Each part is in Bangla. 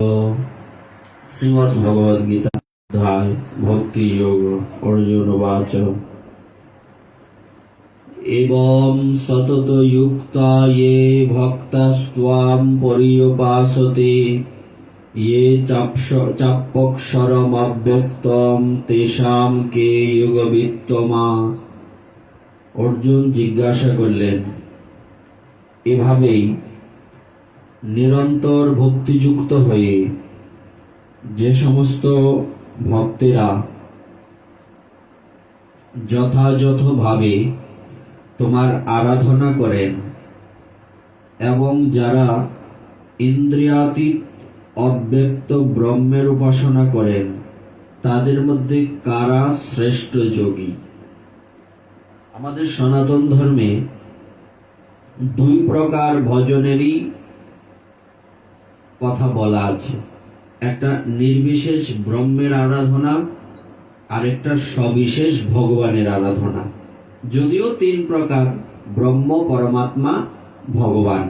श्रीमद् भगवद गीता अध्याय भक्ति योग अर्जुन उवाच एवं सतत युक्ता ये भक्तास्त्वां पर्युपासते ये चाप्यक्षरमव्यक्तं तेषां के योगवित्तमा। অর্জুন জিজ্ঞাসা করলেন, এভাবেই নিরন্তর ভক্তিযুক্ত হয়ে যে সমস্ত ভক্তেরা যথাযথভাবে তোমার আরাধনা করেন এবং যারা ইন্দ্রিয়াতীত অব্যক্ত ব্রহ্মের উপাসনা করেন, তাদের মধ্যে কারা শ্রেষ্ঠ যোগী? আমাদের সনাতন ধর্মে দুই প্রকার ভজনেরই কথা বলা আছে। একটা নির্বিশেষ ব্রহ্মের আরাধনা, আর একটা সবিশেষ ভগবানের আরাধনা। যদিও তিন প্রকার, ব্রহ্ম, পরমাত্মা, ভগবান,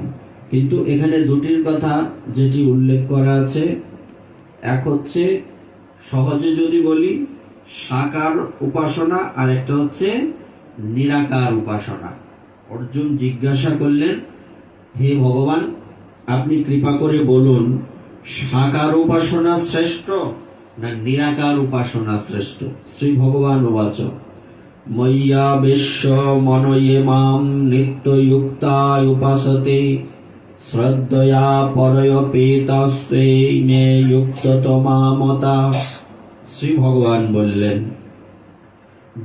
কিন্তু এখানে দুটির কথা যেটি উল্লেখ করা আছে, এক হচ্ছে সহজে যদি বলি সাকার উপাসনা, আর একটা হচ্ছে নিরাকার উপাসনা। অর্জুন জিজ্ঞাসা করলেন, হে ভগবান, আপনি কৃপা করে বলুন, সাকার উপাসনা শ্রেষ্ঠ না নিরাকার উপাসনা শ্রেষ্ঠ? শ্রী ভগবান উবাচ ময়্যা বিশ্ব মনয়ে মাম নিত্যযুক্তা উপাসতে শ্রদ্ধয়া পরয়পেতাস্তে মে যুক্ততমা মতা। শ্রী ভগবান বললেন,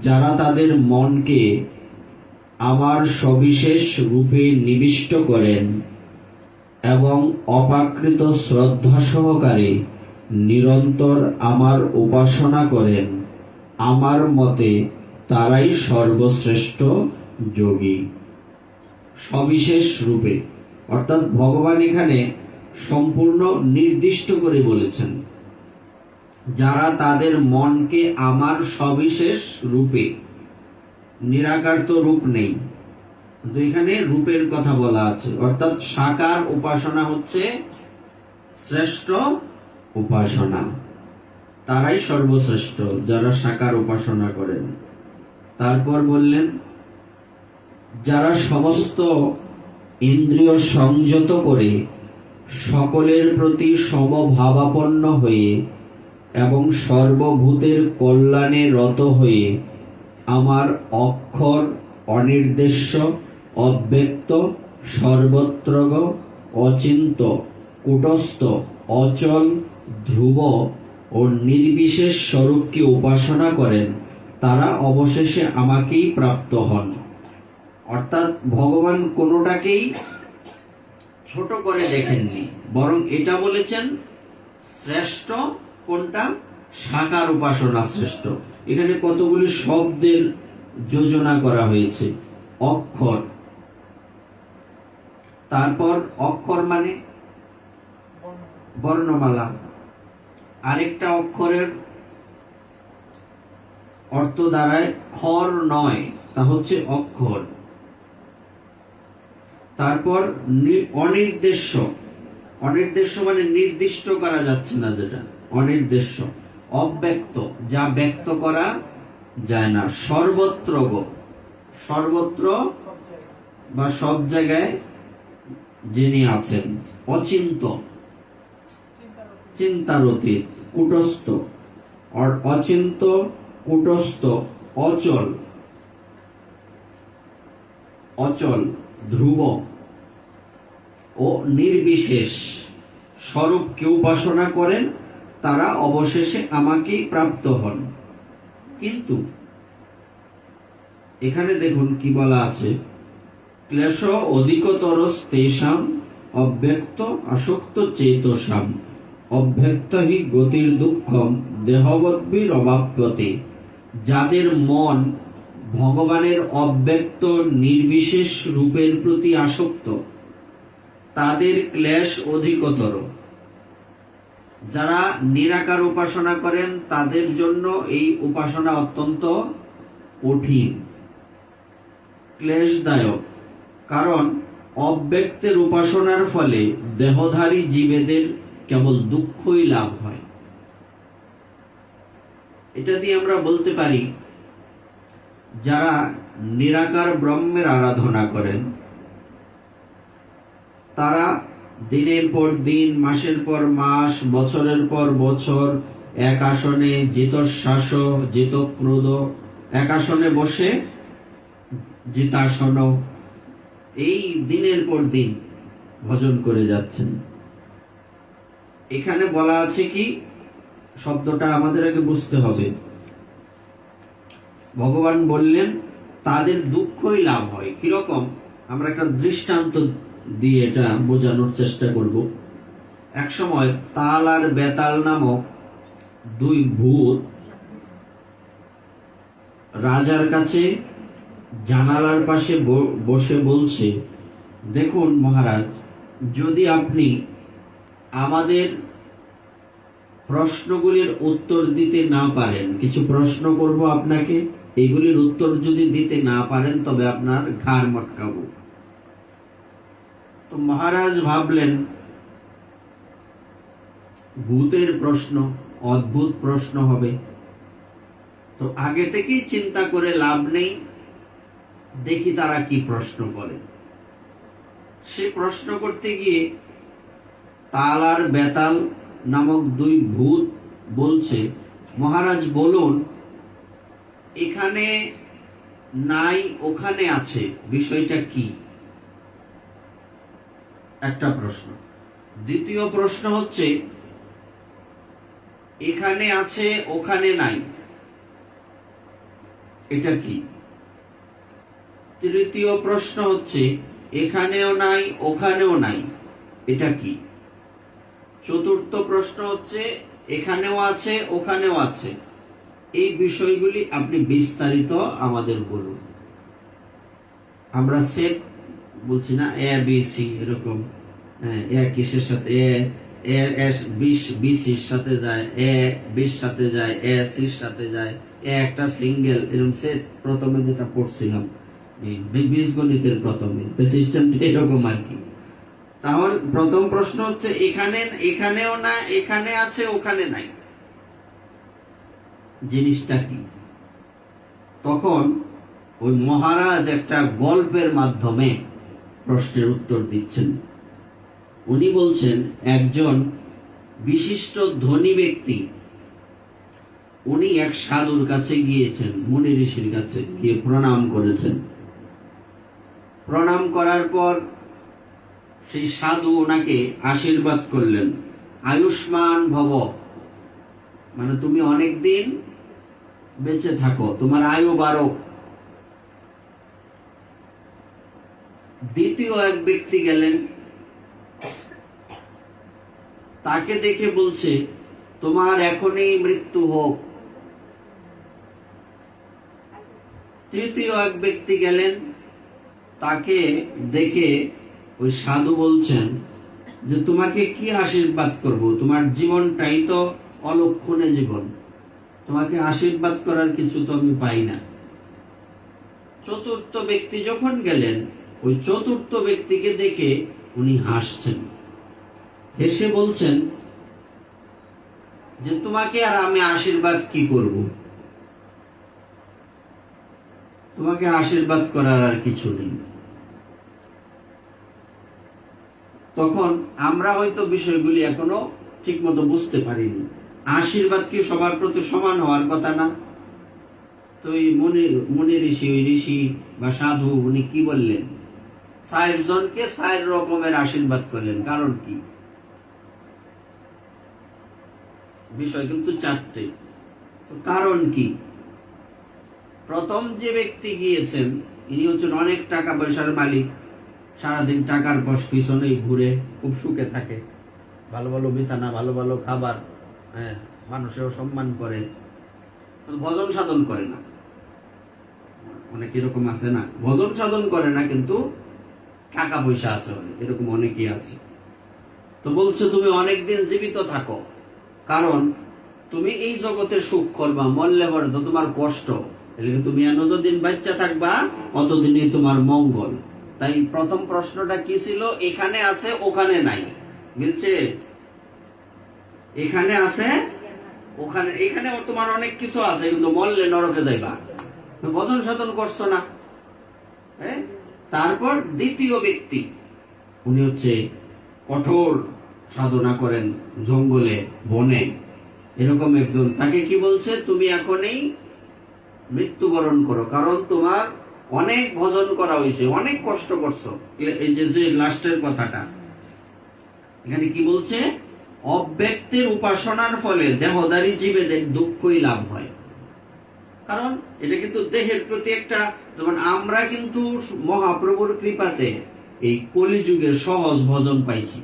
যারা তাদের মনকে আমার সবিশেষ রূপে নিবিষ্ট করেন এবং অপাকৃত শ্রদ্ধা সহকারে নিরন্তর আমার উপাসনা করেন, আমার মতে তারাই সর্বশ্রেষ্ঠ যোগী। সবিশেষ রূপে অর্থাৎ ভগবান এখানে সম্পূর্ণ নির্দিষ্ট করে বলেছেন, যারা তাদের মনকে আমার সবিশেষ রূপে, নিরাকার তো রূপ নেই, কিন্তু এখানে রূপের কথা বলা আছে, অর্থাৎ সাকার উপাসনা হচ্ছে শ্রেষ্ঠ উপাসনা। তারাই সর্বশ্রেষ্ঠ যারা সাকার উপাসনা করেন। তারপর বললেন, যারা সমস্ত ইন্দ্রিয় সংযত করে সকলের প্রতি সমভাবাপন্ন হয়ে এবং সর্বভূতের কল্যাণে রত হয়ে আমার অক্ষর, অনির্দেশ্য, অব্যক্ত, সর্বত্রগ, অচিন্ত, কূটস্থ, অচল, ধ্রুব ও নির্বিশেষ স্বরূপকে উপাসনা করেন, তারা অবশেষে আমাকেই প্রাপ্ত হন। অর্থাৎ ভগবান কোনোটাকেই ছোট করে দেখেননি, বরং এটা বলেছেন শ্রেষ্ঠ কোনটা? সাকার উপাসনা শ্রেষ্ঠ। এখানে কতগুলি শব্দের যোজনা করা হয়েছে। অক্ষর, তারপর অক্ষর মানে বর্ণমালা, আরেকটা অক্ষরের অর্থ দাঁড়ায় খর নয়, তা হচ্ছে অক্ষর। তারপর অনির্দেশ্য, অনির্দেশ্য মানে নির্দিষ্ট করা যাচ্ছে না, যেটা অনির্দেশ্য। অব্যক্ত, যা ব্যক্ত করা যায় না। সর্বত্র, সর্বত্র বা সব জায়গায় যিনি আছেন। অচিন্ত, চিন্তার অতীত। কূটস্থ, অচিন্ত, কূটস্থ, অচল, অচল, ধ্রুব ও নির্বিশেষ স্বরূপকে উপাসনা করেন, তারা অবশেষে আমাকেই প্রাপ্ত হন। কিন্তু এখানে দেখুন কি বলা আছে, ক্লেশ অধিকতর তেষাং অব্যক্ত আসক্ত চেতসাম অব্যক্ত হি গতির দুঃখম দেহবদ্ভির অবাপ্যতে। যাদের মন ভগবানের অব্যক্ত নির্বিশেষ রূপের প্রতি আসক্ত, তাদের ক্লেশ অধিকতর। যারা নিরাকার উপাসনা করেন, তাদের জন্য এই উপাসনা অত্যন্ত কঠিন, ক্লেশদায়ক। কারণ অব্যক্তের উপাসনার ফলে দেহধারী জীবেদের কেবল দুঃখই লাভ হয়। এটা দিয়ে আমরা বলতে পারি, যারা নিরাকার ব্রহ্মের আরাধনা করেন তারা দিনের পর দিন, মাসের পর মাস, বছরের পর বছর এক আসনে জিতশ্বাস জিতক্রোধ, এক আসনে বসে জিতাসন, এই দিনের পর দিন ভজন করে যাচ্ছেন। এখানে বলা আছে কি, শব্দটা আমাদের আগে বুঝতে হবে। ভগবান বললেন তাদের দুঃখই লাভ হয়। কিরকম? আমরা একটা দৃষ্টান্ত দিয়ে এটা বোঝানোর চেষ্টা করব। এক সময় তাল আর বেতাল নামক দুই ভূত রাজার কাছে জানালার পাশে বসে বলছে, দেখুন মহারাজ, যদি আপনি আমাদের প্রশ্নগুলির উত্তর দিতে না পারেন, কিছু প্রশ্ন করব আপনাকে, এইগুলির উত্তর যদি দিতে না পারেন তবে আপনার ঘাড় মটকাবো। তো মহারাজ ভাবলেন ভূতের প্রশ্ন, অদ্ভুত প্রশ্ন হবে, তো আগে থেকেই চিন্তা করে লাভ নেই, দেখি তারা কি প্রশ্ন করে। সে প্রশ্ন করতে গিয়ে তাল আর বেতাল নামক দুই ভূত বলছে, মহারাজ বলুন, এখানে নাই ওখানে আছে, বিষয়টা কি? একটা প্রশ্ন। দ্বিতীয় প্রশ্ন হচ্ছে, এখানে আছে ওখানে নাই, এটা কি? তৃতীয় প্রশ্ন হচ্ছে, এখানেও নাই ওখানেও নাই, এটা কি? চতুর্থ প্রশ্ন হচ্ছে, এখানেও আছে ওখানেও আছে, এই বিষয়গুলি আপনি বিস্তারিত আমাদের বলুন। আমরা সেট বলছি না, এ বি সি, এরকম এ কিসের সাথে, বিসির সাথে যায়, এ বির সাথে যায়, এ সির সাথে যায়, এ একটা সিঙ্গেল, এরকম সেট প্রথমে যেটা পড়ছিলাম বীজগণিতের প্রথমে, সিস্টেমটা এরকম আর কি। তাহলে প্রথম প্রশ্ন হচ্ছে, এখানেও না, এখানে আছে ওখানে নাই, জিনিসটা কি? তখন ওই মহারাজ একটা গল্পের মাধ্যমে প্রশ্নের উত্তর দিচ্ছেন। উনি বলছেন, একজন বিশিষ্ট ধনী ব্যক্তি, উনি এক সাধুর কাছে গিয়েছেন, মুনি ঋষির কাছে গিয়ে প্রণাম করেছেন। প্রণাম করার পর সেই সাধু ওনাকে আশীর্বাদ করলেন, আয়ুষ্মান ভব, মানে তুমি অনেক দিন বেঁচে থাকো, তোমার আয়ু বাড়ুক। দ্বিতীয় এক ব্যক্তি গেলেন, তাকে দেখে বলছে, তোমার এখনই মৃত্যু হোক। তৃতীয় এক ব্যক্তি গেলেন, তাকে দেখে ওই সাধু বলছেন যে তোমাকে কি আশীর্বাদ করব, তোমার জীবনটাই তো অলক্ষণে জীবন, তোমাকে আশীর্বাদ করার কিছু তো আমি পাই না। চতুর্থ ব্যক্তি যখন গেলেন, ওই চতুর্থ ব্যক্তিকে দেখে উনি হাসছেন, হেসে বলছেন যে তোমাকে আর আমি আশীর্বাদ কি করব, তোমাকে আশীর্বাদ করার আর কিছু নেই। তখন আমরা হয়তো বিষয়গুলি এখনো ঠিক মতো বুঝতে পারিনি। আশীর্বাদ কি সবার প্রতি সমান হওয়ার কথা না? তো এই মুনি ঋষি, ওই ঋষি বা সাধু, উনি কি বললেন? 4 জনকে 4 রকমের আশীর্বাদ করলেন। কারণ কি? বিষয় কিন্তু 4টে। তো কারণ কি? প্রথম যে ব্যক্তি গিয়েছেন, ইনি হচ্ছেন অনেক টাকা পয়সার মালিক, সারাদিন টাকার পিছনেই ঘুরে, খুব সুখে থাকে, ভালো ভালো বিছানা, ভালো ভালো খাবার, মানুষেও সম্মান করে, ভজন সাধন করে না। অনেক এরকম আছে না, ভজন সাধন করে না কিন্তু টাকা পয়সা আছে অনেক, এরকম অনেকেই আছে। তো বলছে তুমি অনেকদিন জীবিত থাকো, কারণ তুমি এই জগতের সুখ করবা, মরলে পরে তো তোমার কষ্ট, তুমি যতদিন বাচ্চা থাকবা অতদিনই তোমার মঙ্গল। তাই প্রথম প্রশ্নটা কি ছিল? এখানে আছে ওখানে নাই, মিলছে? এখানে আছে, ওখানে, এখানে তোমার অনেক কিছু আছে, কিন্তু মরলে নরকে যাইবা, ভজন সাধন করছো না। তারপর দ্বিতীয় ব্যক্তি, উনি হচ্ছে কঠোর সাধনা করেন জঙ্গলে বনে, এরকম একজন, তাকে কি বলছে, তুমি এখনই মৃত্যুবরণ করো, কারণ তোমার অনেক ভজন করা হয়েছে, অনেক কষ্ট করছো। এই যে লাস্টের কথাটা এখানে কি বলছে, অব্যক্তের উপাসনার ফলে দেহধারী জীবেদের দুঃখই লাভ হয়। কারণ এটা কিন্তু দেহের প্রতি একটা, যেমন আমরা কিন্তু মহাপ্রভুর কৃপাতে এই কলিযুগের সহজ ভজন পাইছি।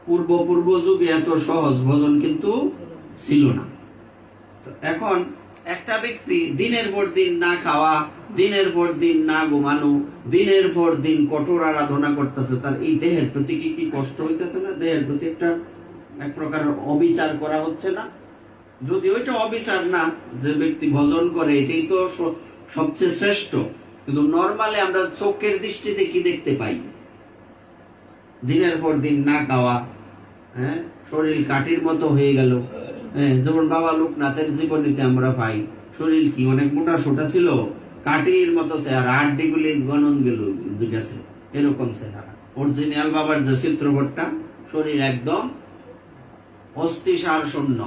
পূর্ব যুগে এত সহজ ভজন কিন্তু ছিল না। তো এখন একটা ব্যক্তি দিনের পর দিন না খাওয়া, দিনের পর দিন না ঘুমানো, দিনের পর দিন কঠোর আরাধনা করতেছে, তার এই দেহের প্রতি কি কষ্ট হইতেছে না? দেহের প্রতি এক প্রকার অবিচার করা হচ্ছে না? যদি ওইটা অবিচার না, যে ব্যক্তি ভজন করে এটাই তো সবচেয়ে শ্রেষ্ঠ। কিন্তু নরমালি আমরা চোখের দৃষ্টিতে কি দেখতে পাই, দিনের পর দিন না খাওয়া, শরীর কাঠির মতো হয়ে গেল। যেমন বাবা লোকনাথের জীবনীতে আমরা পাই, শরীর কি অনেক মোটা সোটা ছিল, কাঠির মতো চেহারা, হাড্ডি গুলি গনন গেছে, এরকম চেহারা। অরিজিনাল বাবার যে চিত্রপটটা, শরীর একদম অস্থিসার শূন্য।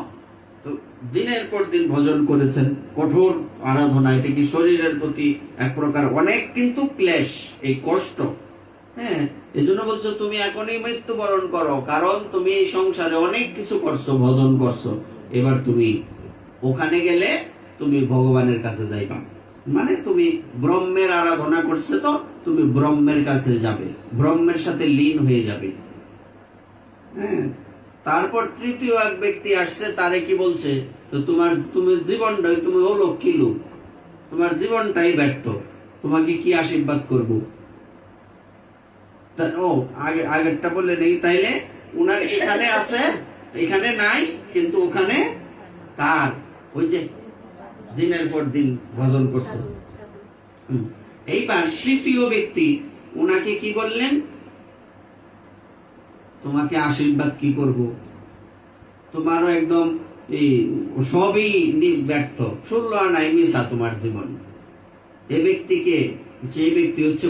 তো দিনের পর দিন ভজন করেছেন, কঠোর আরাধনা, এটা কি শরীরের প্রতি এক প্রকার অনেক কিন্তু ক্লেশ, এই কষ্ট। এই জন্য বলছো তুমি এখনই মৃত্যুবরণ করো, কারণ তুমি এই সংসারে অনেক কিছু করছো, ভজন করছো, এবার তুমি ওখানে গেলে তুমি ভগবানের কাছে যাইবা, মানে তুমি ব্রহ্মের আরাধনা করছে, তো তুমি ব্রহ্মের কাছে যাবে, ব্রহ্মের সাথে লীন হয়ে যাবে। তারপর তৃতীয় এক ব্যক্তি আসছে, তারে কি বলছে, তো তুমি জীবনটাই, তুমি অলক্ষী লোক, তোমার জীবনটাই ব্যর্থ, তোমাকে কি আশীর্বাদ করব? ও আগেরটা বললে নেই, তাইলে উনার এখানে আছে, এখানে নাই, কিন্তু ওখানে তার ওই যে দিনের পর দিন ভজন করছে। এইবার তৃতীয় ব্যক্তি উনাকে কি বললেন, তোমাকে আশীর্বাদ কি করব, তোমারও একদম সবই ব্যর্থ, ষোল আনাই মিশা তোমার জীবন। এই ব্যক্তিকে, যে ব্যক্তি হচ্ছে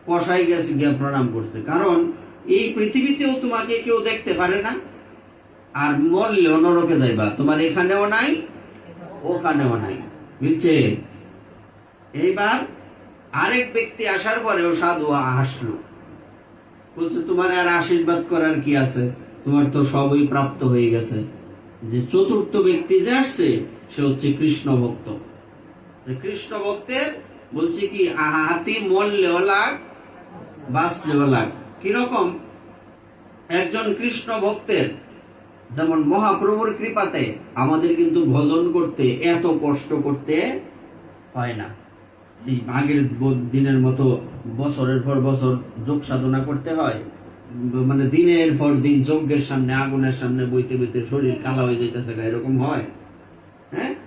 কসাই গেছে গিয়া প্রণাম করছে, কারণ এই পৃথিবীতেও তোমাকে কেউ দেখতে পারে না, আর মরলেও নরকে যাইবা, তোমার এখানেও নাই ওখানেও নাই, বুঝছে? এইবার আরেক ব্যক্তি আসার পরেও সাধু হাসলো, বলছে তোমার আর আশীর্বাদ করার কি আছে, তোমার তো সবই প্রাপ্ত হয়ে গেছে। যে চতুর্থ ব্যক্তি যে আসছে, সে হচ্ছে কৃষ্ণ ভক্ত। কৃষ্ণ ভক্তের বলছে কি, হাতি মরলেও লাগ, বাঁচলেও লাগ। কিরকম? একজন কৃষ্ণ ভক্তের, যেমন মহাপ্রভুর কৃপাতে আমাদের কিন্তু ভজন করতে এত কষ্ট করতে হয় না। এই আগের দিনের মতো বছরের পর বছর যোগ সাধনা করতে হয়, মানে দিনের পর দিন যজ্ঞের সামনে, আগুনের সামনে বইতে বইতে শরীর কালা হয়ে যাইতেছে, এরকম হয়?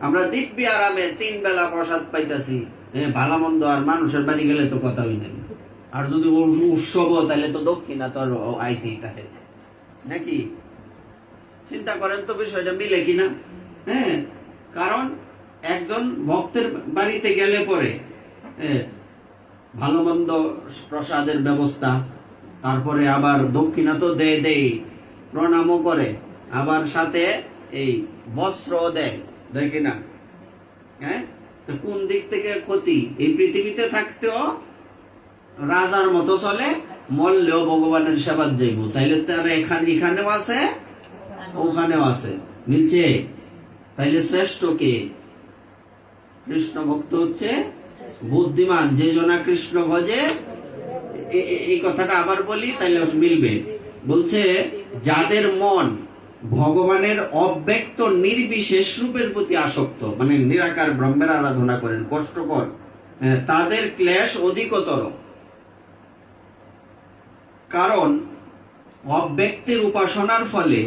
আমরা দিব্যি আরামে 3 বেলা প্রসাদ পাইতেছি, ভালো মন্দ, আর মানুষের বাড়ি গেলে তো কথা হই নাই। আর যদি উৎসব, তাহলে তো দক্ষিণা তো আইতেই থাকে নাকি? চিন্তা করেন তো বিষয়টা মিলে কিনা। কারণ একজন ভক্তের বাড়িতে গেলে পরে ভালো মন্দ প্রসাদের ব্যবস্থা, তারপরে আবার দক্ষিণা তো দেয়, প্রণামও করে, আবার সাথে এই বস্ত্র দেয় কিনা। কোন দিক থেকে ক্ষতি? এই পৃথিবীতে থাকতেও রাজার মতো চলে, মরলেও ভগবানের সেবাত যাইব, তাইলে তারা এখানেও আছে ওখানেও আছে, মিলছে? তাইলে শ্রেষ্ঠ কে? কৃষ্ণ ভক্ত হচ্ছে বুদ্ধিমান, যে জনা কৃষ্ণ ভজে। এই কথাটা আবার বলি, তাইলে মিলবে। বলছে যাদের মন ভগবানের অব্যক্ত নির্বিশেষ রূপের প্রতি আসক্ত, মানে নিরাকার ব্রহ্মের আরাধনা করেন, কষ্টকর, তাদের ক্লেশ অধিকতর। কারণ অব্যক্তের উপাসনার ফলে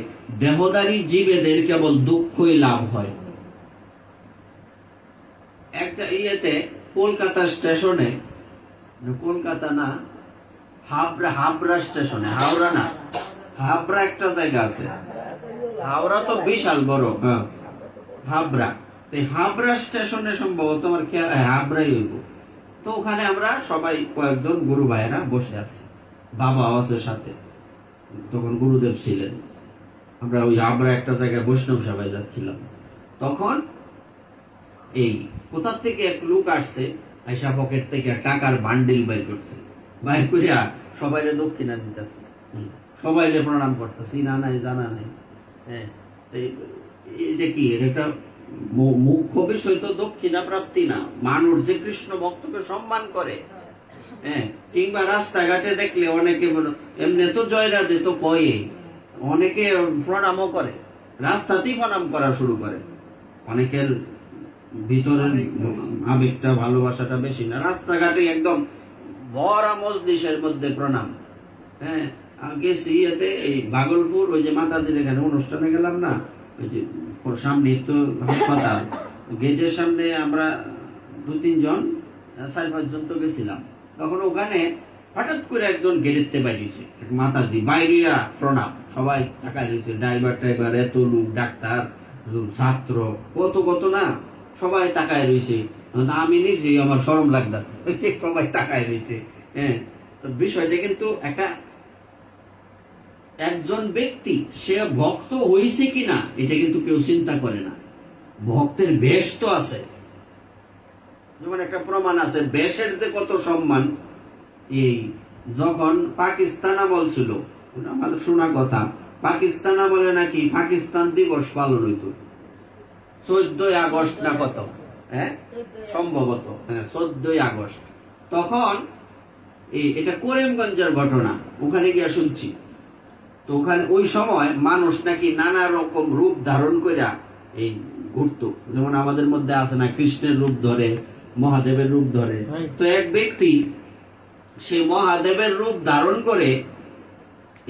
দেহধারী জীবেদের কেবল দুঃখই লাভ হয়। একটা ইয়েতে কলকাতা স্টেশনে, কলকাতা না, হাবড়া স্টেশনে, হাওড়া না, হাবড়া একটা জায়গা আছে, হাওড়া তো বিশাল বড়, হ্যাঁ হাবড়া। তো হাবড়া স্টেশনে সম্ভবত আমার খেয়াল হাবড়াই হইব। তো ওখানে আমরা সবাই কয়েকজন গুরু ভাইয়েরা বসে আছি, বাবাও আছে সাথে, তখন গুরুদেব ছিলেন। আমরা ওই হাবড়া একটা জায়গায় বৈষ্ণব সবাই যাচ্ছিলাম। তখন এই কোথা থেকে এক লোক আসছে, আইসা পকেট থেকে টাকার বান্ডিল বাইর করছে, বাইর করিয়া সবাই দক্ষিণা দিতেছে, সবাই প্রণাম করতেছে, না নাই জানা নাই। হ্যাঁ, এটা কি, এটা একটা মুখ্য বিষয় তো দক্ষিণা প্রাপ্তি না। মানুষ যে কৃষ্ণ ভক্তকে সম্মান করে, হ্যাঁ, কিংবা রাস্তাঘাটে দেখলে অনেকে এমনি তো জয়রাধে তো কয়ে, অনেকে প্রণামও করে, রাস্তাতেই প্রণাম করা শুরু করে। অনেকের ভিতরের আবেগটা ভালোবাসাটা বেশি না, রাস্তাঘাটে একদম ভরা মজলিসের মধ্যে প্রণাম। হ্যাঁ, গেছি এতে এই ভাগলপুর, ওই যে মাতাজির এখানে অনুষ্ঠানে গেলাম না, ওই যে সামনে তো হাসপাতাল, গেটের সামনে আমরা 2-3 জন 4-5 জন তো গেছিলাম। তখন ওখানে হঠাৎ করে একজন গেটেতে বাইরেছে, মাতাজি বাইরিয়া প্রণাম, সবাই তাকায় রয়েছে, ড্রাইভার এত লোক, ডাক্তার, ছাত্র, কত কত না, সবাই তাকায় রয়েছে। আমি নিজে আমার শরম লাগতেছে, সবাই তাকায় রয়েছে। হ্যাঁ, তো বিষয়টা কিন্তু একজন ব্যক্তি সে ভক্ত হয়েছে কিনা এটা কিন্তু কেউ চিন্তা করে না। ভক্তের বেশ তো আছে, যেমন একটা প্রমাণ আছে বেশের যে কত সম্মান। এই যখন পাকিস্তান আমল ছিল, আমাদের শোনা কথা, পাকিস্তান আমলে নাকি পাকিস্তান দিবস পালন হইত 14ই আগস্ট না কত, হ্যাঁ সম্ভবত, হ্যাঁ 14ই আগস্ট। তখন এটা করিমগঞ্জের ঘটনা, ওখানে গিয়া শুনছি। তো ওখানে ওই সময় মানুষ নাকি নানা রকম রূপ ধারণ করিয়া এই ঘুরত, যেমন আমাদের মধ্যে আছে না, কৃষ্ণের রূপ ধরে, মহাদেবের রূপ ধরে। তো এক ব্যক্তি সে মহাদেবের রূপ ধারণ করে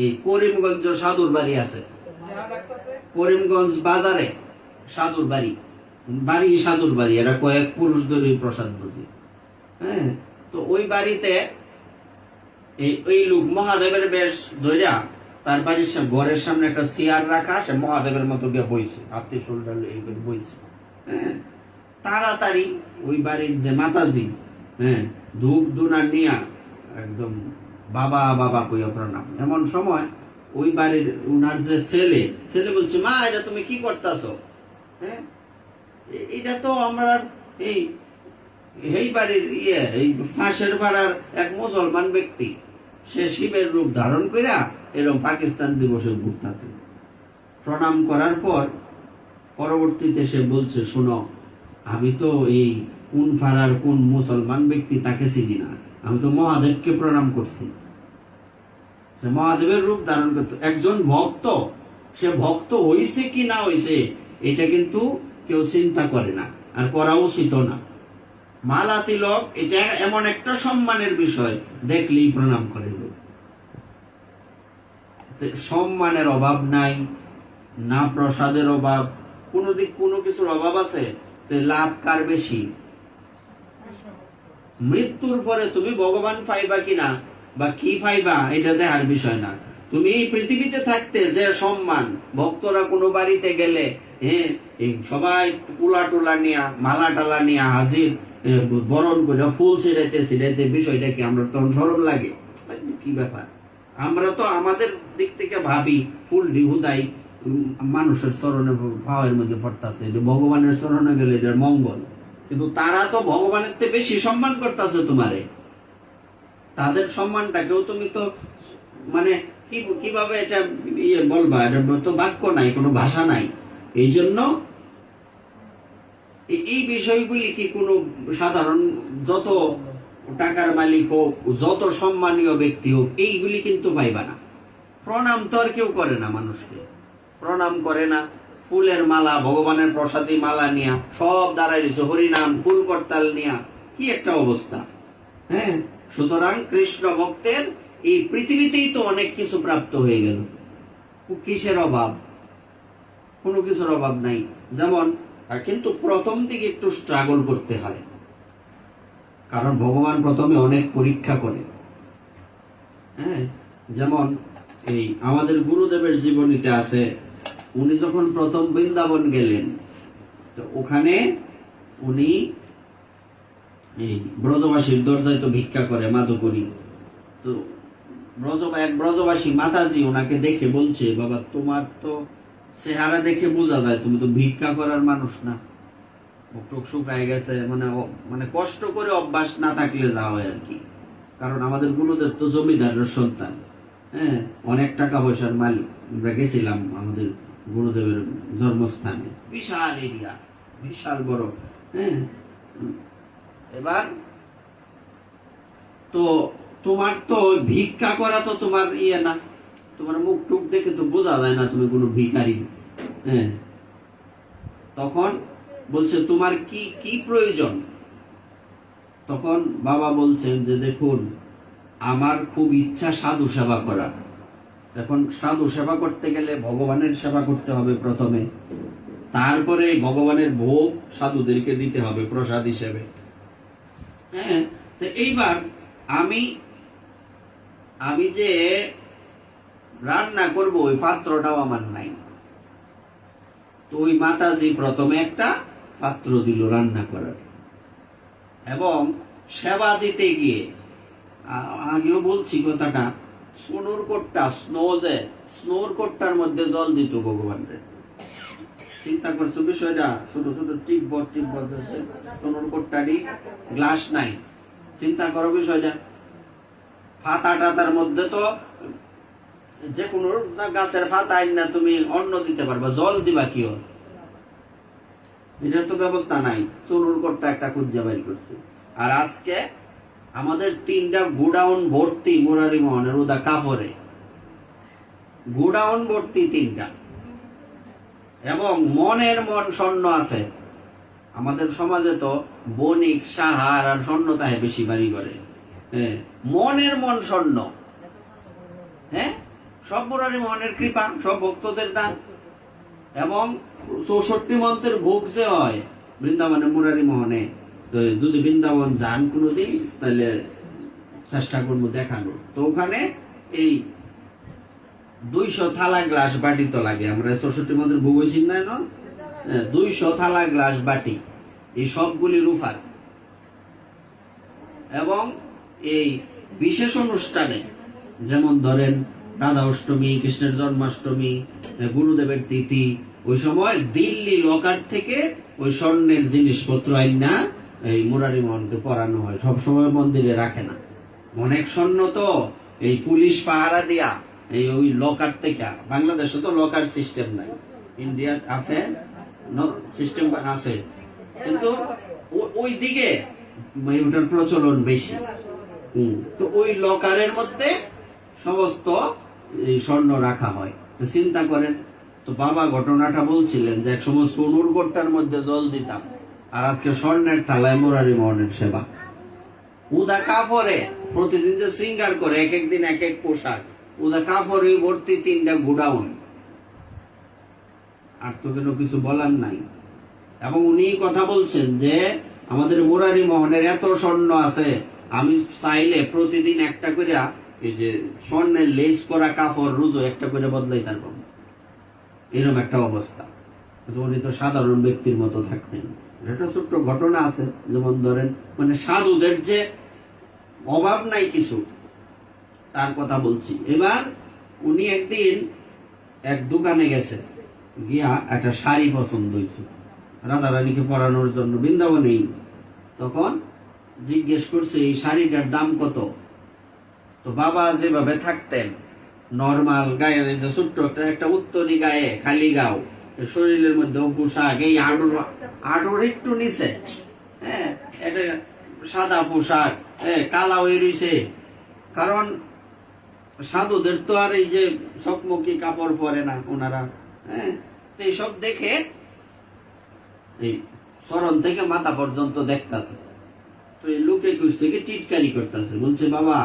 এই করিমগঞ্জ সাধুর বাড়ি আছে, করিমগঞ্জ বাজারে সাধুর বাড়ি, সাধুর বাড়ি, এরা কয়েক পুরুষ ধরে প্রসাদ বুঝি। হ্যাঁ, তো ওই বাড়িতে এই লোক মহাদেবের বেশ ধরিয়া তার বাড়ির ঘরের সামনে একটা চেয়ার রাখা, সে মহাদেবের মতো গিয়ে বইছে, হাতে শোল্ডার এইগুলো বইছে। হ্যাঁ, তাড়াতাড়ি ওই বাড়ির যে মাতাজি, হ্যাঁ ধূপ ধুনা নিয়া একদম বাবা বাবা কইয়া প্রণাম। এমন সময় ওই বাড়ির উনার যে ছেলে বলছে, মা এটা তুমি কি করতেছো? হ্যাঁ, এটা তো আমরা এই বাড়ির এই ফাঁসের পাড়ার এক মুসলমান ব্যক্তি, সে শিবের রূপ ধারণ কইরা এরকম পাকিস্তান দিবসে ঘুরতেছে। প্রণাম করার পর পরবর্তীতে সে বলছে, শোনো, আমি তো এই কোন ফাড়ার কোন মুসলমান ব্যক্তি তাকে চিনি না, আমি তো মহাদেবকে প্রণাম করছি। মহাদেবের রূপ ধারণ করত একজন ভক্ত, সে ভক্ত হইছে কি না হইছে এটা কিন্তু কেউ চিন্তা করে না, আর করা উচিত না। মালা তিলক এটা এমন একটা সম্মানের বিষয়, দেখলেই প্রণাম করে লোক। সম্মানের অভাব নাই, না প্রসাদের অভাব, কোনো কিছুর অভাব আছে? লাভ কার বেশি? মৃত্যুর পরে তুমি ভগবান পাইবা কিনা বা কি পাইবা এটা দেখার বিষয় না। তুমি এই পৃথিবীতে থাকতে যে সম্মান, ভক্তরা কোনো বাড়িতে গেলে সবাই কুলা টোলা নিয়া, মালা টালা নিয়া হাজির, বরণ করে ফুল ছিড়াইতে বিষয়টা কি আমরা তখন সরল লাগে? কি ব্যাপার? আমরা তো আমাদের দিক থেকে ভাবি ফুল হুদাই মানুষের চরণে পাওয়ার মধ্যে পড়তেছে, ভগবানের চরণে গেলে এটার মঙ্গল। কিন্তু তারা তো ভগবানের থেকে বেশি সম্মান করতেছে তোমারে, তাদের সম্মানটাকেও তুমি তো মানে কিভাবে এটা বলবা, এটা তো বাক্য নাই, কোনো ভাষা নাই। এই জন্য এই বিষয়গুলি কি কোনো সাধারণ, যত টাকার মালিক হোক, যত সম্মানীয় ব্যক্তি হোক, এইগুলি কিন্তু পাইবা না। প্রণাম তো আর কেউ করে না, মানুষকে প্রণাম করে না। ফুলের মালা, ভগবানের প্রসাদী মালা নিয়া সব দাঁড়ায় রয়েছে, হরিনাম ফুল করতাল নিয়া, কি একটা অবস্থা। হ্যাঁ, সুতরাং কৃষ্ণ ভক্তের এই পৃথিবীতেই তো অনেক কিছু প্রাপ্ত হয়ে গেল, কিসের অভাব? কোনো কিছুর অভাব নাই। যেমন কিন্তু প্রথম দিকে একটু স্ট্রাগল করতে হয়, কারণ ভগবান প্রথমে অনেক পরীক্ষা করে। হ্যাঁ, যেমন এই আমাদের গুরুদেবের জীবনীতে আছে, উনি যখন প্রথম বৃন্দাবন গেলেন, তো ওখানে উনি এই ব্রজবাসীর দরজায় তো ভিক্ষা করে মাধুকরী। তো এক ব্রজবাসী মাতাজি ওনাকে দেখে বলছে, বাবা তোমার তো চেহারা দেখে বোঝা যায় তুমি তো ভিক্ষা করার মানুষ না, চোখ শুকায় গেছে, মানে কষ্ট করে অভ্যাস না থাকলে যা হয় আর কি। কারণ আমাদের গুরুদেব তো জমিদারের সন্তান, হ্যাঁ, অনেক টাকা পয়সার মালিক। আমরা গেছিলাম আমাদের গুরুদেবের জন্মস্থানে, বিশাল এরিয়া, বিশাল বড়, হ্যাঁ। এবার তো তোমার তো ভিক্ষা করা তো তোমার ইয়ে না, তোমার মুখ টুক দেখে তো বোঝা যায় না তুমি কোনো ভিখারি, হ্যাঁ। তখন বলছে তোমার কি কি প্রয়োজন? তখন বাবা বলছেন যে দেখুন, আমার খুব ইচ্ছা সাধু সেবা করা। এখন সাধু সেবা করতে গেলে ভগবানের সেবা করতে হবে প্রথমে, তারপরে ভগবানের ভোগ সাধুদেরকে দিতে হবে প্রসাদ হিসেবে, হ্যাঁ। তো এইবার আমি যে রান্না করব ওই পাত্রটাও আমার নাই। তো ওই মাতাজি প্রথমে একটা পাত্র দিল রান্না করার, এবং সেবা দিতে গিয়ে আগেও বলছি কথাটা, সোনুর কোটটা স্নোর কোটটার মধ্যে জল দিত ভগবানের। চিন্তা করছো বিষয়টা, ছোট ছোট টিপ সোনুর কোটটারই গ্লাস নাই। চিন্তা করো বিষয়টা, ফাতা টাতার মধ্যে তো যে কোনো গাছের ফাতা আইন না তুমি অন্ন দিতে পারবা, জল দিবা কি? এটার তো ব্যবস্থা নাই। সোনুর কোটটা একটা খুঁজে বাইর করছে। আর আজকে আমাদের 3টা গোডাউন ভর্তি মুরারি মোহনের উদা কাপড়ে, গোডাউন ভর্তি 3টা, এবং মনের মন স্বর্ণ আছে। আমাদের সমাজে তো বণিক সাহার আর স্বর্ণ তাহে বেশি বাড়ি করে, হ্যাঁ, মনের মন স্বর্ণ, হ্যাঁ, সব মুরারি মোহনের কৃপা, সব ভক্তদের দান। এবং 64 মন্ত্রের ভোগ যে হয় বৃন্দাবনে মুরারি মোহনে, যদি বৃন্দাবন যান কোনোদিন তাহলে চেষ্টা করবো দেখানো। তো ওখানে এই 200 থালা গ্লাস বাটি তো লাগে, আমরা 64 মন্ত্রের ভোগ হয়েছি না, 200 থালা গ্লাস বাটি, এই সবগুলি রূপার। এবং এই বিশেষ অনুষ্ঠানে, যেমন ধরেন রাধা অষ্টমী, কৃষ্ণের জন্মাষ্টমী, গুরুদেবের তিথি, ওই সময় দিল্লি লকার থেকে ওই স্বর্ণের জিনিসপত্র আইনা এই মুরারি মোহনকে পরানো হয়, সবসময় মন্দিরে রাখে না। অনেক স্বর্ণ তো এই পুলিশ পাহারা দিয়া এই ওই লকার থেকে, বাংলাদেশে তো লকার সিস্টেম নাই, ইন্ডিয়া আছে সিস্টেম আছে, কিন্তু ওই দিকে ওটার প্রচলন বেশি। তো ওই লকারের মধ্যে সমস্ত স্বর্ণ রাখা হয়। চিন্তা করেন তো, বাবা ঘটনাটা বলছিলেন যে এক সময় সোনুর কোটটার মধ্যে জল দিতাম, আর আজকে স্বর্ণের থালায় মুরারি মোহনের সেবা। উদা কাপড়ে প্রতিদিন যে শৃঙ্গার করে, এক এক দিন এক এক পোশাক, উদা কাপড়ে ভর্তি 3টা গোডাউন, আর তো কোনো কিছু বলার নাই। এবং উনি কথা বলছেন যে আমাদের মুরারি মোহনের এত স্বর্ণ আছে, আমি চাইলে প্রতিদিন একটা করে এই যে স্বর্ণের লেস করা কাপড় রুজো একটা করে বদলাই তার পাবো, এরকম একটা অবস্থা। উনি তো সাধারণ ব্যক্তির মতো থাকতেন। একটা ছোট্ট ঘটনা আছে, যেমন ধরেন মানে সাধুদের যে অভাব নাই কিছু, তার কথা বলছি। এবার উনি একদিন এক দোকানে গেছে, গিয়া একটা শাড়ি পছন্দ হয়েছে রাধা রানীকে পরানোর জন্য, বৃন্দাবনেই। তখন জিজ্ঞেস করছে এই শাড়িটার দাম কত? তো বাবা যেভাবে থাকতেন নর্মাল গায়ে, ছোট্ট একটা উত্তরি গায়ে, খালি গাও, শরীরের মধ্যে পোশাক এই আড়ুর একটু নিচে, হ্যাঁ, এটা সাদা পোশাক, কালা হয়ে রয়েছে। কারণ সাধুদের তো আর এই যে চকমকি কাপড় পরে না ওনারা, হ্যাঁ। এইসব দেখে এই চরণ থেকে মাথা পর্যন্ত দেখতেছে। তো এই লোকে করছে কি টিটকারি করতেছে, বলছে বাবা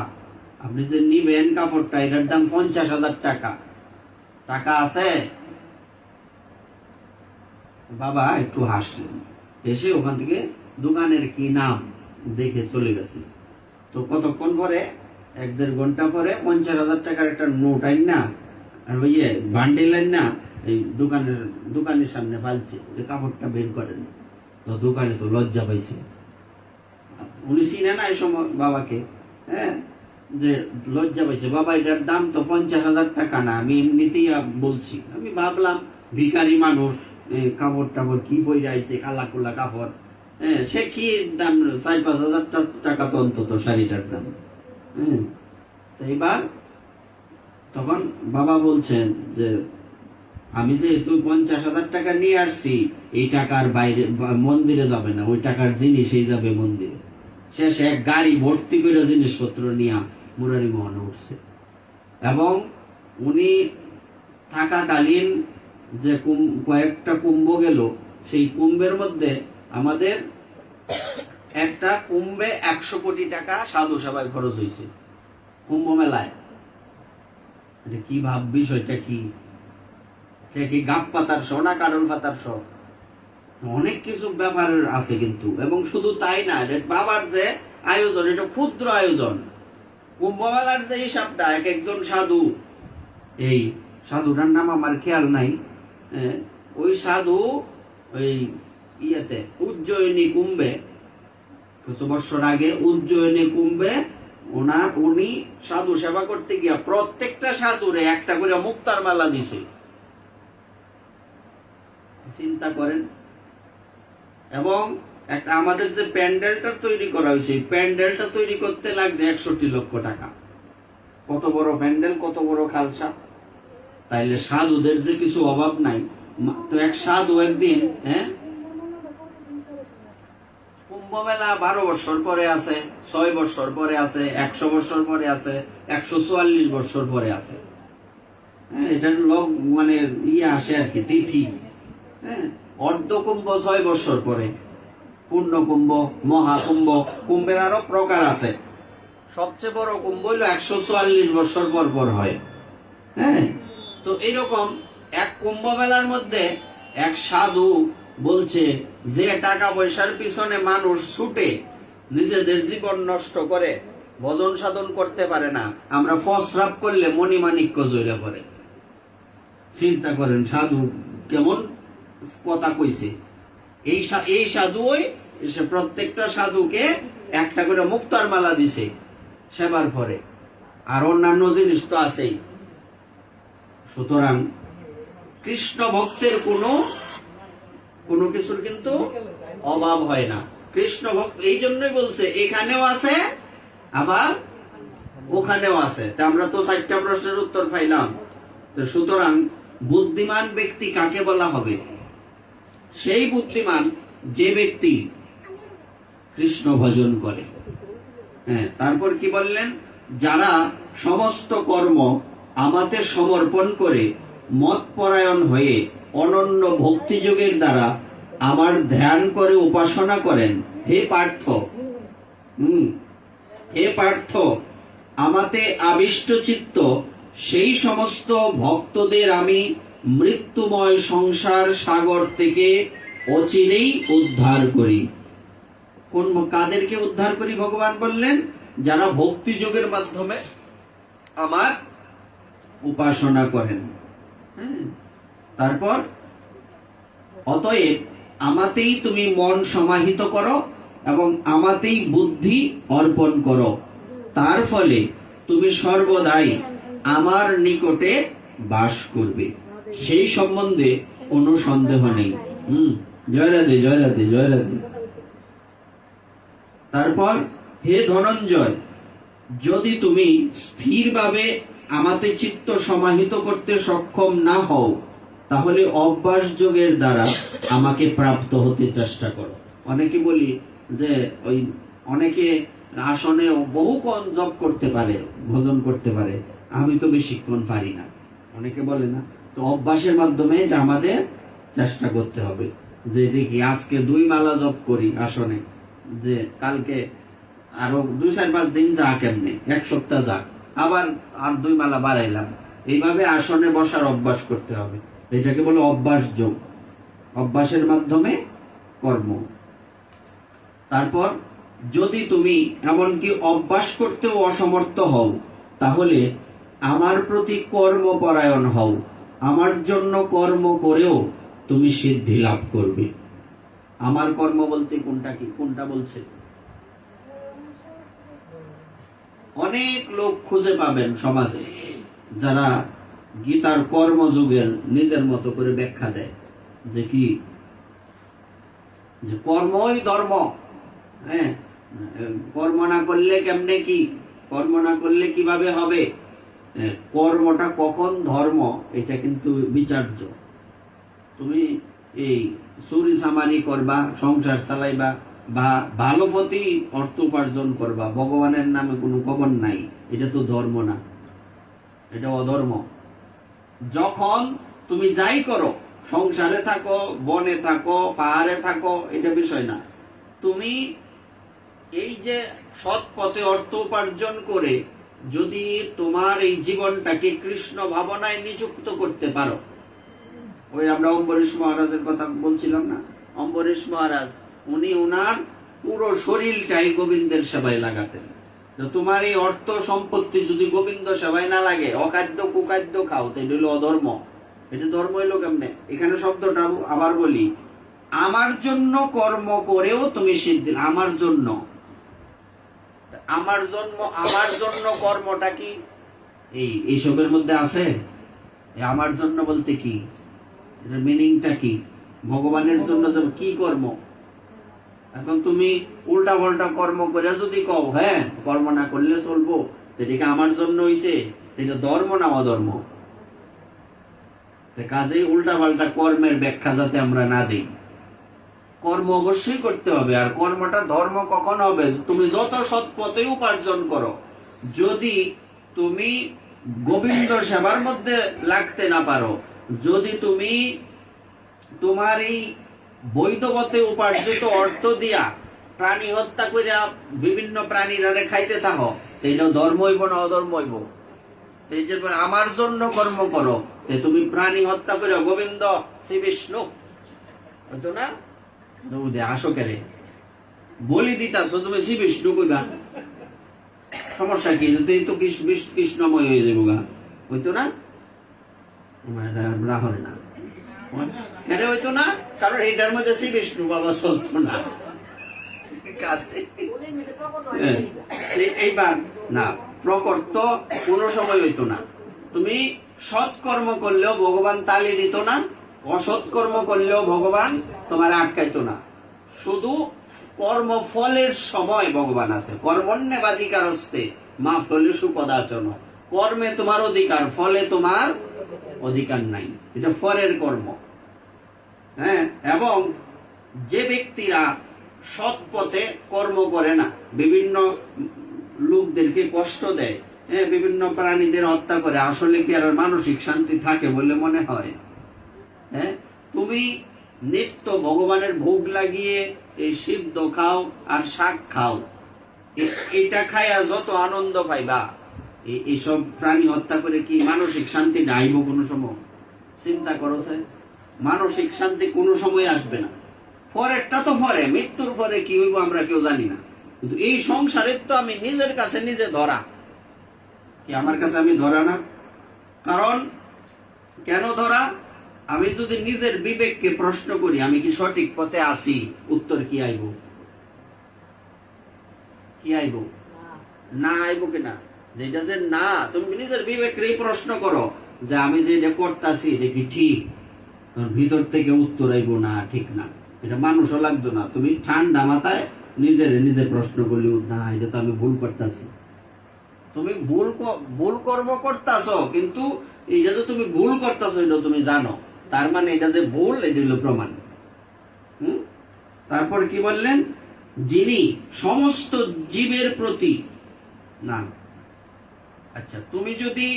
আপনি যে নিবেন কাপড়টা, এটার দাম 50,000 টাকা, টাকা আছে? বাবা একটু হাসলেন, এসে ওখান থেকে দোকানের কি নাম দেখে চলে গেছে। তো কতক্ষণ পরে 1-1.5 ঘন্টা পরে 50,000 টাকার একটা নোট আইন না, আর ওই বান্ডিল আইন না, এই দোকানের সামনে ফালছে, কাপড়টা বের করেন। তো দোকানে তো লজ্জা পাইছে, উনি চিনে না এই সময় বাবাকে, হ্যাঁ, যে লজ্জা পাইছে, বাবা এটার দাম তো 50,000 টাকা না, আমি এমনিতেই বলছি। আমি ভাবলাম ভিখারি মানুষ, কাপড় টাপড় কি বই আইছে, কালা কোলা কাপড়, হ্যাঁ, সে কি দাম, 4-5 হাজার টাকা তো অন্তত শাড়িটার দাম। তো এবার তখন বাবা বলছেন যে আমি যে তুই 50,000 টাকা নিয়ে আসছি, এই টাকার বাইরে মন্দিরে যাবে না, ওই টাকার জিনিসই যাবে মন্দিরে। শেষে এক গাড়ি ভর্তি করে জিনিসপত্র নিয়ে মুরারি মোহনে উঠছে। এবং উনি থাকাকালীন যে কয়েকটা কুম্ভ গেল, সেই কুম্ভের মধ্যে আমাদের একটা কুম্ভে 100 কোটি টাকা সাধু সেবায় খরচ হয়েছে কুম্ভ মেলায়। এটা কি ভাববি, সেটা কি গাব পাতার শো না কাডল পাতার শো, অনেক কিছু ব্যাপার আছে কিন্তু। এবং শুধু তাই না, বাবার যে আয়োজন, এটা ক্ষুদ্র আয়োজন। কুম্ভ মেলার যে হিসাবটা, একজন সাধু, এই সাধুটার নাম আমার খেয়াল নাই, ওই সাধু ওই ইয়েতে উজ্জয়িনী কুম্ভে কিছু বছর আগে, উজ্জয়িনী কুম্ভে উনি সাধু সেবা করতে গিয়া প্রত্যেকটা সাধুরে একটা করে মুক্তার মালা দিছে। চিন্তা করেন। এবং একটা আমাদের যে প্যান্ডেলটা তৈরি করা হয়েছে, প্যান্ডেলটা তৈরি করতে লাগছে 61 লক্ষ টাকা। কত বড় প্যান্ডেল, কত বড় খালসা। তাইলে সাধুদের যে কিছু অভাব নাই। তো এক সাধু একদিন, কুম্ভ মেলা 12 বছর পরে আছে, 6 বছর পরে আছে, 100 বছর পরে আছে, 144 বছর পরে আছে। এটার লোক মানে আসে আর কি, তিথি। অর্ধ কুম্ভ 6 বছর পরে, পূর্ণ কুম্ভ, মহাকুম্ভ, কুম্ভের আরো প্রকার আছে। সবচেয়ে বড় কুম্ভ হইল 144 বছর পর পর হয়। তো এইরকম এক কুম্ভ মেলার মধ্যে এক সাধু বলছে, যে টাকা পয়সার পিছনে মানুষ ছুটে নিজেদের জীবন নষ্ট করে, ভজন সাধন করতে পারে না, আমরা ফসরাপ করলে মণিমাণিক্য জয়রা পড়ে। চিন্তা করেন সাধু কেমন কথা কইছে। এই সাধু প্রত্যেকটা সাধুকে একটা করে মুক্তার মালা দিছে সেবার পরে, আর অন্যান্য জিনিস তো আছেই। সুতরাং কৃষ্ণ ভক্তের কোনো কিছুর কিন্তু অভাব হয় না। কৃষ্ণ ভক্ত এই জন্যই বলছে, এখানেও আছে আবার ওখানেও আছে। তা আমরা তো 4টা প্রশ্নের উত্তর পাইলাম। তো সুতরাং বুদ্ধিমান ব্যক্তি কাকে বলা হবে? সেই বুদ্ধিমান যে ব্যক্তি কৃষ্ণ ভজন করে। তারপর কি বললেন? যারা সমস্ত কর্ম আমাতে সমর্পণ করে মতপরায়ণ হয়ে অনন্য ভক্তিযোগের দ্বারা আমার ধ্যান করে উপাসনা করেন। হে পার্থ, আমাতে আবিষ্ট চিত্ত সেই সমস্ত ভক্তদের আমি মৃত্যুময় সংসার সাগর থেকে অচিরেই উদ্ধার করি। কাদেরকে উদ্ধার করি ভগবান বললেন? যারা ভক্তি যোগের মাধ্যমে আমার উপাসনা করেন। তারপর অতএব আমাতেই তুমি মন সমাহিত করো এবং আমাতেই বুদ্ধি অর্পণ করো, তার ফলে তুমি সর্বদাই আমার নিকটে বাস করবে, সেই সম্বন্ধে কোনো সন্দেহ নেই। জয় রাধে, জয় রাধে, জয় রাধে। তারপর হে ধনঞ্জয়, যদি তুমি স্থিরভাবে আমাতে চিত্ত সমাহিত করতে সক্ষম না হও, তাহলে অভ্যাস যোগের দ্বারা আমাকে প্রাপ্ত হতে চেষ্টা করো। অনেকে বলি যে ওই অনেকে আসনে বহুক্ষণ জপ করতে পারে, ভজন করতে পারে, আমি তো বেশিক্ষণ পারি না, অনেকে বলে না। তো অভ্যাসের মাধ্যমে এটা আমাদের চেষ্টা করতে হবে। যে দেখি আজকে 2 মালা জপ করি আসনে, যে কালকে আরো 2-4-5 দিন যা, কেমনে 1 সপ্তাহ যাক, আবার আর 2 মালা বাড়াইলাম। এইভাবে আসনে বসার অভ্যাস করতে হবে। এটাকে বলে অভ্যাস যোগ, অভ্যাসের মাধ্যমে কর্ম। তারপর যদি তুমি এমনকি অভ্যাস করতেও অসমর্থ হও, তাহলে আমার প্রতি কর্মপরায়ণ হও, আমার জন্য কর্ম করেও তুমি সিদ্ধি লাভ করবে। আমার কর্ম বলতে কোনটা কি, কোনটা বলছে? অনেক লোক খুঁজে পাবেন সমাজে যারা গীতার কর্মযুগের নিজের মতো করে ব্যাখ্যা দেয়, যে কি, যে কর্মই ধর্ম। হ্যাঁ, কর্ম না করলে কেমনে কি, কর্ম না করলে কিভাবে হবে, কর্মটা কখন ধর্ম, এটা কিন্তু বিচার্য। তুমি এই চুরি চামারি করবা, সংসার চালাইবা, বা ভালো পথে অর্থ উপার্জন করবা, ভগবানের নামে কোনো খবর নাই, এটা তো ধর্ম না, এটা অধর্ম। যখন তুমি যাই করো, সংসারে থাকো, বনে থাকো, পাহাড়ে থাকো, এটা বিষয় না, তুমি এই যে সৎ পথে অর্থ উপার্জন করে যদি তোমার এই জীবনটাকে কৃষ্ণ ভাবনায় নিযুক্ত করতে পারো, ওই আমরা অম্বরীশ মহারাজের কথা বলছিলাম না, অম্বরীশ মহারাজ উনি ওনার পুরো শরীরটাই গোবিন্দের সেবায় লাগাতেন। তোমার এই অর্থ সম্পত্তি যদি গোবিন্দ সেবায় না লাগে, অখাদ্য কুখাদ্য খাও, তো এটা হলো অধর্ম। এটা ধর্ম হইলো কেমনে? এখানে শব্দটা আবার বলি, আমার জন্য কর্ম করেও তুমি সিদ্ধি, আমার জন্য, আমার জন্য কর্মটা কি এইসবের মধ্যে আছে? আমার জন্য বলতে কি, মিনিংটা কি? ভগবানের জন্য কি কর্ম? এখন তুমি উল্টা পাল্টা কর্ম করে যদি কও হ্যাঁ কর্ম না করলে চলবো, এটাকে আমার জন্য হইছে, এটা ধর্ম না অধর্ম? কাজেই উল্টা পাল্টা কর্মের ব্যাখ্যা যাতে আমরা না দিই। কর্ম অবশ্যই করতে হবে, আর কর্মটা ধর্ম কখন হবে? তুমি যত সৎ পথে উপার্জন করো, যদি তুমি গোবিন্দ সেবার মধ্যে লাগতে না পারো, যদি তুমি তোমার এই বৈধ পথে উপার্জিত অর্থ দিয়া প্রাণী হত্যা করিয়া বিভিন্ন প্রাণীরা খাইতে থাকো, সেইটা ধর্ম হইব না অধর্ম হইব? সেই যে আমার জন্য কর্ম করো, তুমি প্রাণী হত্যা করিয়া গোবিন্দ শ্রী বিষ্ণু হইতো না, আসো কেরে বলি দিতাছ, তুমি শ্রী বিষ্ণু কইবা, সমস্যা কি? তো কৃষ্ণময় হয়ে যাবো গা, হইতো না? রাহরে না কেন হইতো না? কারণ এটার মধ্যে শ্রী বিষ্ণু বাবা চলতো না। এইবার না, প্রকট তো কোনো সময় হইতো না। তুমি সৎকর্ম করলেও ভগবান তালি দিত না, অসৎ কর্ম করলেও ভগবান তোমার আটকাইতো না। শুধু কর্মফলের সময় ভগবান আছে। কর্মণ্যবাধিকার হস্তে মা ফলে সুপদাচন, কর্মে তোমার অধিকার, ফলে তোমার অধিকার নাই, এটা ফলের কর্ম। হ্যাঁ, এবং যে ব্যক্তিরা সৎ পথে কর্ম করে না, বিভিন্ন লোকদেরকে কষ্ট দেয়, হ্যাঁ, বিভিন্ন প্রাণীদের হত্যা করে, আসলে কি আর মানসিক শান্তি থাকে বলে মনে হয়? হ্যাঁ, তুমি নিত্য ভগবানের ভোগ লাগিয়ে এই সিদ্ধ খাও আর শাক খাও, এটা খাইয়া যত আনন্দ পাইবা, এইসব প্রাণী হত্যা করে কি মানসিক শান্তি আইব কোনো সময়? চিন্তা করো, মানসিক শান্তি কোনো সময় আসবে না। পরেরটা তো পরে, মৃত্যুর পরে কি হইব আমরা কেউ জানি না, কিন্তু এই সংসারের তো আমি নিজের কাছে নিজে ধরা, কি আমার কাছে আমি ধরা না? কারণ কেন ধরা? আমি যদি নিজের বিবেককে প্রশ্ন করি আমি কি সঠিক পথে আছি, উত্তর কি আইব? কি আইব? না আইব কিনা? যেটা যে না, তুমি নিজের বিবেককে প্রশ্ন করো যে আমি যে এটা করতেছি এটা কি ঠিক, ভিতর থেকে উত্তর আইব না ঠিক না, এটা মানুষও লাগতো না। তুমি ঠান্ডা মাথায় নিজে প্রশ্ন করলি, না এটা তো আমি ভুল করতেছি। তুমি ভুল কর্ম করতেছ, কিন্তু এইটা যে তুমি ভুল করতেছ এটা তুমি জানো, তার মানে এটা যে ভুল, এটা হলো প্রমাণ। তারপর কি বললেন? যিনি সমস্ত জীবের প্রতি না। আচ্ছা, তুমি যদি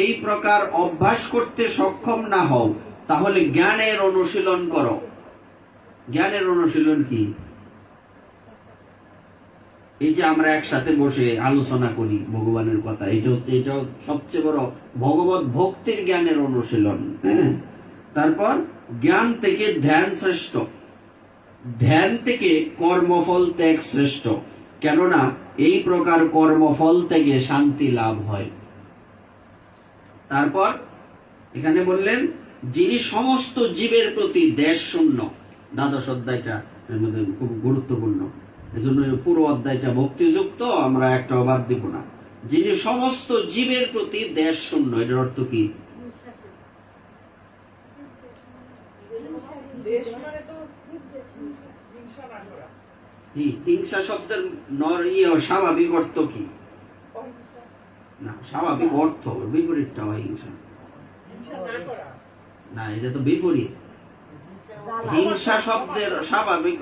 এই প্রকার অভ্যাস করতে সক্ষম না হও, তাহলে জ্ঞানের অনুশীলন করো। জ্ঞানের অনুশীলন কি? এই যে আমরা একসাথে বসে আলোচনা করি ভগবানের কথা, এটা সবচেয়ে বড় ভগবত ভক্তির জ্ঞানের অনুশীলন। হ্যাঁ, তারপর জ্ঞান থেকে ধ্যান শ্রেষ্ঠ, ধ্যান থেকে কর্মফল ত্যাগ শ্রেষ্ঠ, কেননা এই প্রকার কর্মফল থেকে শান্তি লাভ হয়। তারপর এখানে বললেন যিনি সমস্ত জীবের প্রতি দেশ শূন্য। দ্বাদশ অধ্যায়টা এর মধ্যে খুব গুরুত্বপূর্ণ, এজন্য পুরো অধ্যায়টা ভক্তিযুক্ত, আমরা একটা বাদ দিব না। যিনি সমস্ত জীবের প্রতি দেশ শূন্য, এটার অর্থ কি? হিংসা শব্দের স্বাভাবিক অর্থ কি? না, স্বাভাবিক অর্থ বিপরীতটা হয় হিংসা না, এটা তো বিপরীত। হিংসা শব্দের স্বাভাবিক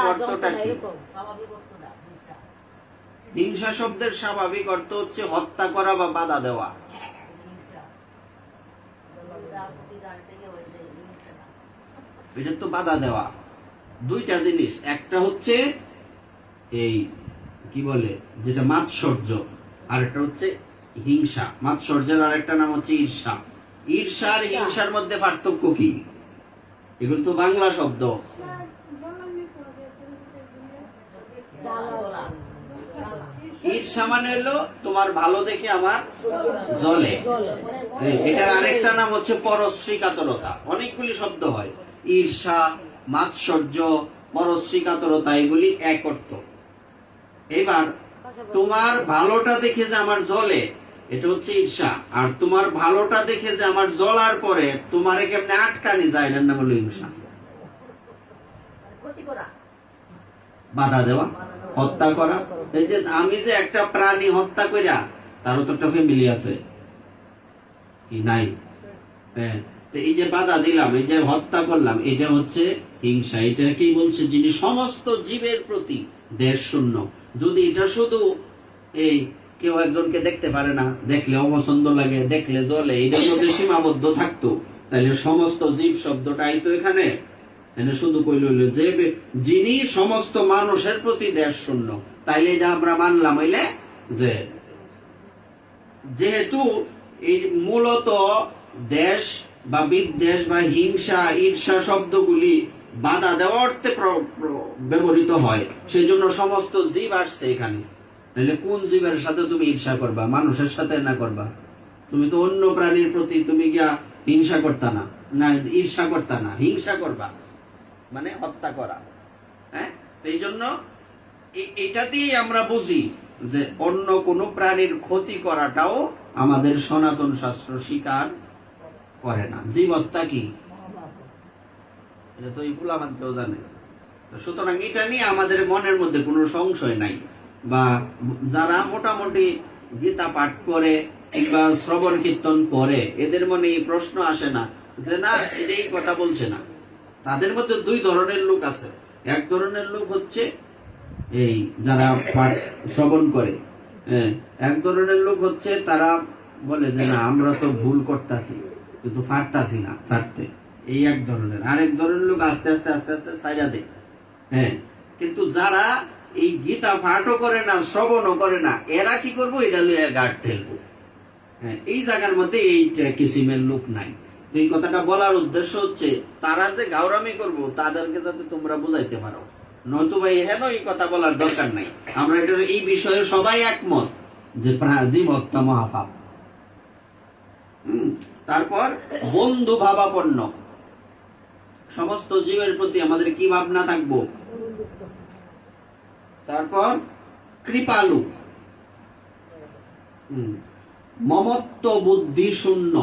অর্থটা কি? হিংসা শব্দের স্বাভাবিক অর্থ হচ্ছে হত্যা করা বা বাধা দেওয়া। এটা তো বাধা দেওয়া। দুইটা জিনিস, একটা হচ্ছে এই কি বলে যেটা মাৎসর্য, আর একটা হচ্ছে হিংসা। মাৎসর্যের আর একটা নাম হচ্ছে ঈর্ষা। ঈর্ষা আর হিংসার মধ্যে পার্থক্য কি? এগুলো তো বাংলা শব্দ। ঈর্ষা মানে হলো তোমার ভালো দেখে আমার জ্বলে। এটার আরেকটা নাম হচ্ছে পরশ্রী কাতরতা। অনেকগুলি শব্দ হয়, ঈর্ষা, মাৎসর্য, পরশ্রী কাতরতা, এগুলি এক অর্থ। এবার তোমার ভালোটা দেখে যে আমার জ্বলে, এটা হচ্ছে ঈর্ষা। আর তোমার ভালোটা দেখে যে আমার জ্বলার পরে তোমারে কেমনে আটকানি যায়, এটার নাম হলো হিংসা। বাধা দেওয়া, হত্যা করা। এই যে আমি যে একটা প্রাণী হত্যা কইরা, তারও তো একটা ফ্যামিলি আছে কি নাই? হ্যাঁ, এই যে বাধা দিলাম, এই যে হত্যা করলাম, এটা হচ্ছে হিংসা। এটা কি বলছে? যিনি সমস্ত জীবের প্রতি দেশ শূন্য। যদি এটা শুধু এই কেউ একজনকে দেখতে পারে না, দেখলে অপছন্দ লাগে, দেখলে জ্বলে, এটার মধ্যে সীমাবদ্ধ থাকতো, তাহলে সমস্ত জীব শব্দটাই তো এখানে শুধু কইল যে যিনি সমস্ত মানুষের প্রতি দেশ শূন্য। তাইলে এটা আমরা মানলাম হইলে যে যেহেতু এই মূলত দেশ বা বিদ্বেষ বা হিংসা, ঈর্ষা শব্দগুলি বাধা দেওয়া অর্থে ব্যবহৃত হয়, সেই জন্য সমস্ত জীব আসছে এখানে। নাহলে কোন জীবের সাথে তুমি ঈর্ষা করবা? মানুষের সাথে না করবা? তুমি তো অন্য প্রাণীর প্রতি তুমি গিয়া হিংসা করতা না, না ঈর্ষা করতা না, হিংসা করবা মানে হত্যা করা। হ্যাঁ, এই জন্য এটা দিয়ে আমরা বুঝি যে অন্য কোন প্রাণীর ক্ষতি করাটাও আমাদের সনাতন শাস্ত্র স্বীকার করে না। জীব হত্যা কি, এটা তো এই ফুলাবাদ কেউ জানে। সুতরাং এটা নিয়ে আমাদের মনের মধ্যে কোনো সংশয় নাই। বা যারা মোটামুটি গীতা পাঠ করে কিংবা শ্রবণ কীর্তন করে, এদের মনে এই প্রশ্ন আসে না যে না এটা এই কথা বলছে না। তাদের মধ্যে দুই ধরনের লোক আছে। এক ধরনের লোক হচ্ছে এই যারা পাঠ শ্রবণ করে, এক ধরনের লোক হচ্ছে তারা বলে যে না আমরা তো ভুল করতেছি কিন্তু পারতাছি না ছাড়তে, এই এক ধরনের। আরেক ধরনের লোক আস্তে আস্তে আস্তে আস্তে ছাইড়া দেয়। হ্যাঁ, কিন্তু যারা এই গীতা পাঠও করে না, শ্রবণও করে না, এরা কি করবো? এটা লইয়া গাঢ় ঠেলবো। হ্যাঁ, এই জায়গার মধ্যে এই কিসিমের লোক নাই। এই কথাটা বলার উদ্দেশ্য হচ্ছে তারা যে গাওরামি করবো তাদেরকে যাতে তোমরা বুঝাইতে পারো, নয়তোবা হেন এই কথা বলার দরকার নাই। আমরা এটা এই বিষয়ে সবাই একমত যে জীব হত্যা মহাপাপ। তারপর বন্ধু ভাবাপন্ন। সমস্ত জীবের প্রতি আমাদের কি ভাবনা থাকবো? তারপর কৃপালু, মমত্ব বুদ্ধি শূন্য,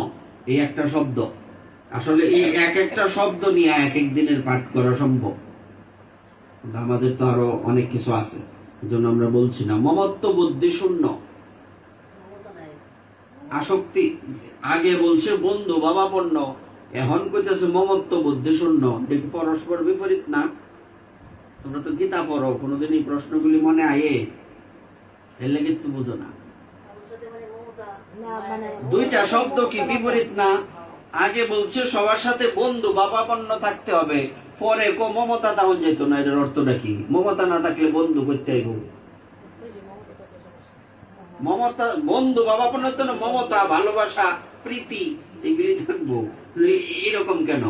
এই একটা শব্দ। আসলে এই এক একটা শব্দ নিয়ে এক এক দিনের পাঠ করা সম্ভব, আমাদের তো আরো অনেক কিছু আছে, এজন্য আমরা বলছি না। মমত্ব বুদ্ধি শূন্য, আসক্তি। আগে বলছে বন্ধু ভাবাপন্ন, এখন কইতেছে মমত্ব বুদ্ধি শূন্য। পরস্পর বিপরীত না? তোমরা তো গীতা পড়ো, কোনোদিন এই প্রশ্নগুলি মনে আয়ে? এলে কিন্তু বুঝো না। দুইটা শব্দ কি বিপরীত না? আগে বলছে সবার সাথে বন্ধু ভাবাপন্ন থাকতে হবে, পরে মমতা তেমন যেত না। এটার অর্থটা কি? মমতা না থাকলে বন্ধু করতে আইব? মমতা, বন্ধু ভাবাপন্ন তো না, মমতা, ভালোবাসা, প্রীতি এগুলি থাকবো। এরকম কেন?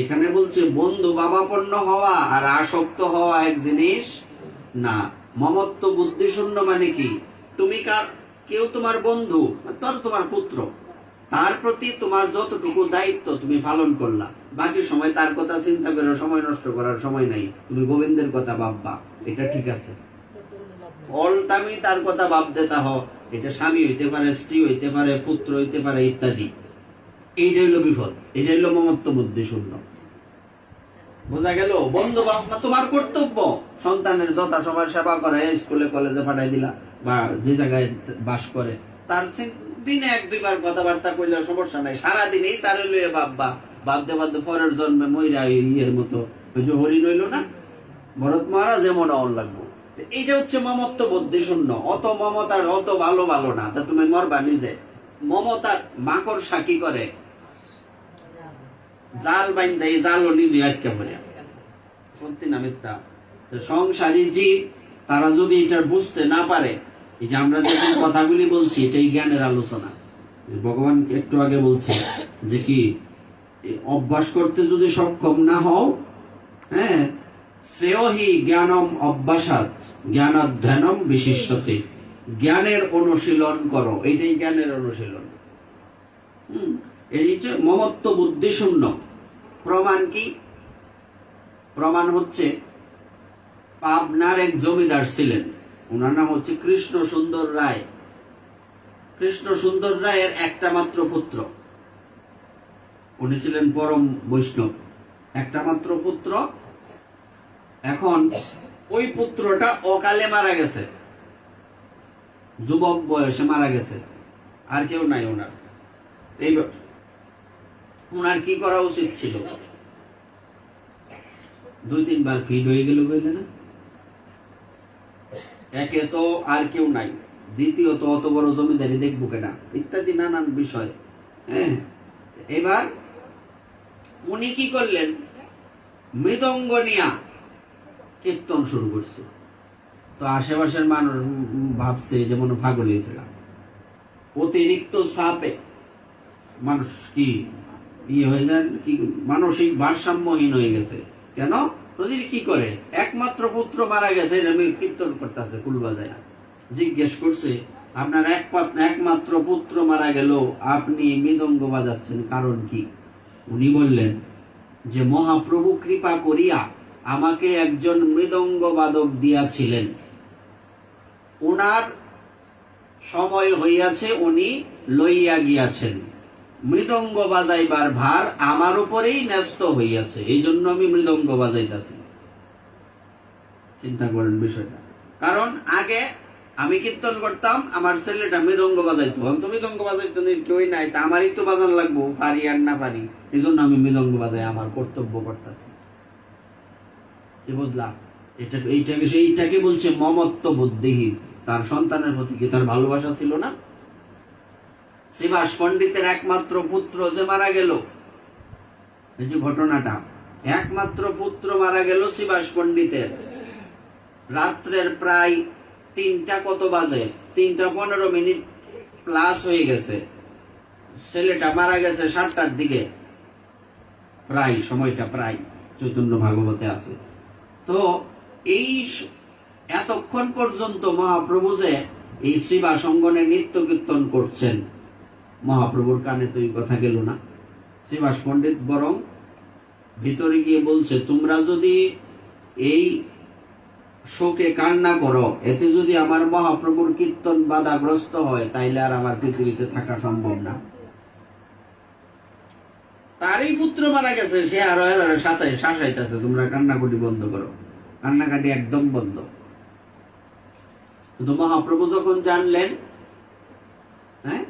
এখানে বলছে বন্ধু ভাবাপন্ন হওয়া আর আসক্ত হওয়া এক জিনিস না। মমত্ব বুদ্ধি শূন্য মানে কি? তুমি কেউ তোমার বন্ধু, তোমার পুত্র, তার প্রতি তোমার যতটুকু দায়িত্ব তুমি পালন করলা, বাকি সময় তার কথা চিন্তা করে সময় নষ্ট করার সময় নাই, তুমি গোবিন্দের কথা ভাববা, এটা ঠিক আছে। অল টাইমই তার কথা ভাবতে তাহ, এটা স্বামী হইতে পারে, স্ত্রী হইতে পারে, পুত্র হইতে পারে, ইত্যাদি। এইটা হইলো বিপদ, এটা হইলো মমত্ব বুদ্ধি শূন্য। বোঝা গেল? বন্ধু বাবা তোমার কর্তব্য সন্তানের যথা সময় সেবা করে, স্কুলে কলেজে পাঠাই দিলা বা যে জায়গায় বাস করে, তার দিনে এক দুইবার কথাবার্তা কইলে সমস্যা নাই, সারাদিনেই তার লইয়ে ভাববা, ভাবতে ভাবতে পরের জন্মে মইরা ইয়ের মতো ওই যে হরিণ হইল না, ভরত মহারাজ, এমন অল লাগবো। এইটা হচ্ছে মমত্ব বুদ্ধি শূন্য। অত মমতার অত ভালো ভালো না, তা তুমি মরবা নিজে। মমতার মাকড় সাকি করে জাল বাইন্দা, এই জালও নিজে আটকে পড়ে। সত্যি না মিথ্যা? সংসারী জীব তারা যদি এটা বুঝতে না পারে, এই যে আমরা যে কথাগুলি বলছি, এটাই জ্ঞানের আলোচনা। ভগবান একটু আগে বলছে যে কি, অভ্যাস করতে যদি সক্ষম না হও, হ্যাঁ, শ্রেয়হি জ্ঞানম অভ্যাসাৎ জ্ঞানাধ্যানম বিশিষ্যতে, জ্ঞানের অনুশীলন করো, এইটাই জ্ঞানের অনুশীলন। এই যে মমত্ব বুদ্ধি শূন্য। প্রমাণ কি? প্রমাণ হচ্ছে, পাবনার এক জমিদার ছিলেন, ওনার নাম হচ্ছে কৃষ্ণ সুন্দর রায়। কৃষ্ণ সুন্দর রায়ের একটা মাত্র পুত্র, উনি ছিলেন পরম বৈষ্ণব, একটা মাত্র পুত্র। এখন ওই পুত্রটা অকালে মারা গেছে, যুবক বয়সে মারা গেছে, আর কেউ নাই ওনার। এই ওনার কি করা উচিত ছিল? 2-3 বার ফিড হয়ে গেল, বুঝলে না? একে তো আর কেউ নাই, দ্বিতীয়ত অত বড় জমিদারি দেখবো কেনা, ইত্যাদি নানান বিষয়। হ্যাঁ, এবার উনি কি করলেন? মৃদঙ্গ নিয়া কীর্তন শুরু করছে। তো আশেপাশের মানুষ ভাবছে যে মনে পাগল হয়েছিলাম। অতিরিক্ত চাপে মানুষ কি হয়ে যায়, কি মানসিক ভারসাম্যহীন হয়ে গেছে। কেন? কি করে? একমাত্র পুত্র মারা গেছে, কীর্তন করতেছে কুল বাজায়। জিজ্ঞেস করছে, আপনার একমাত্র পুত্র মারা গেল, আপনি মৃদঙ্গ বাজাচ্ছেন, কারণ কি? উনি বললেন যে মহাপ্রভু কৃপা করিয়া আমাকে একজন মৃদঙ্গ বাদক দিয়াছিলেন, উনার সময় হইয়াছে, উনি লইয়া গিয়াছেন, মৃদঙ্গ বাজাইবার ভার আমার উপরেই ন্যস্ত হইয়াছে, এই জন্য আমি মৃদঙ্গ বাজাইতেছি। চিন্তা করেন বিষয়টা। কারণ আগে আমি কীর্তন করতাম, আমার ছেলেটা মৃদঙ্গ বাজাইতো, তো মৃদঙ্গ বাজাইতো কেউই নাই, তা আমারই তো বাজানো লাগবো, পারি আর না পারি, এই জন্য আমি মৃদঙ্গ বাজাই, আমার কর্তব্য করতেছি। বুঝলাম? এইটাকে বলছে মমত্ব বুদ্ধিহীন। তার সন্তানের প্রতি কি তার ভালোবাসা ছিল না? শ্রীবাস পণ্ডিতের একমাত্র পুত্র যে মারা গেল, এই যে ঘটনাটা, একমাত্র পুত্র মারা গেল শ্রীবাস পণ্ডিতের, রাত্রের প্রায় 3টা কত বাজে, 3:15 প্লাস হয়ে গেছে, ছেলেটা মারা গেছে 7টার দিকে, প্রায় সময়টা প্রায় চৈতন্য ভাগবতে আছে। তো এই এতক্ষণ পর্যন্ত মহাপ্রভু যে এই শ্রীবাস অঙ্গনে নিত্য কীর্তন করছেন, মহাপ্রভুর কানে তো এই কথা গেল না। শ্রীবাস পণ্ডিত বরং ভিতরে গিয়ে বলছে, তোমরা যদি এই শোকে কান্না করো, এতে যদি আমার মহাপ্রভুর কীর্তন বাধাগ্রস্ত হয়, তাইলে আর আমার পৃথিবীতে থাকা সম্ভব না। তারই পুত্র মারা গেছে, সে আরো শাসাইতেছে, তোমরা কান্নাকাটি বন্ধ করো, কান্নাকাটি একদম বন্ধ। কিন্তু মহাপ্রভু যখন জানলেন, হ্যাঁ,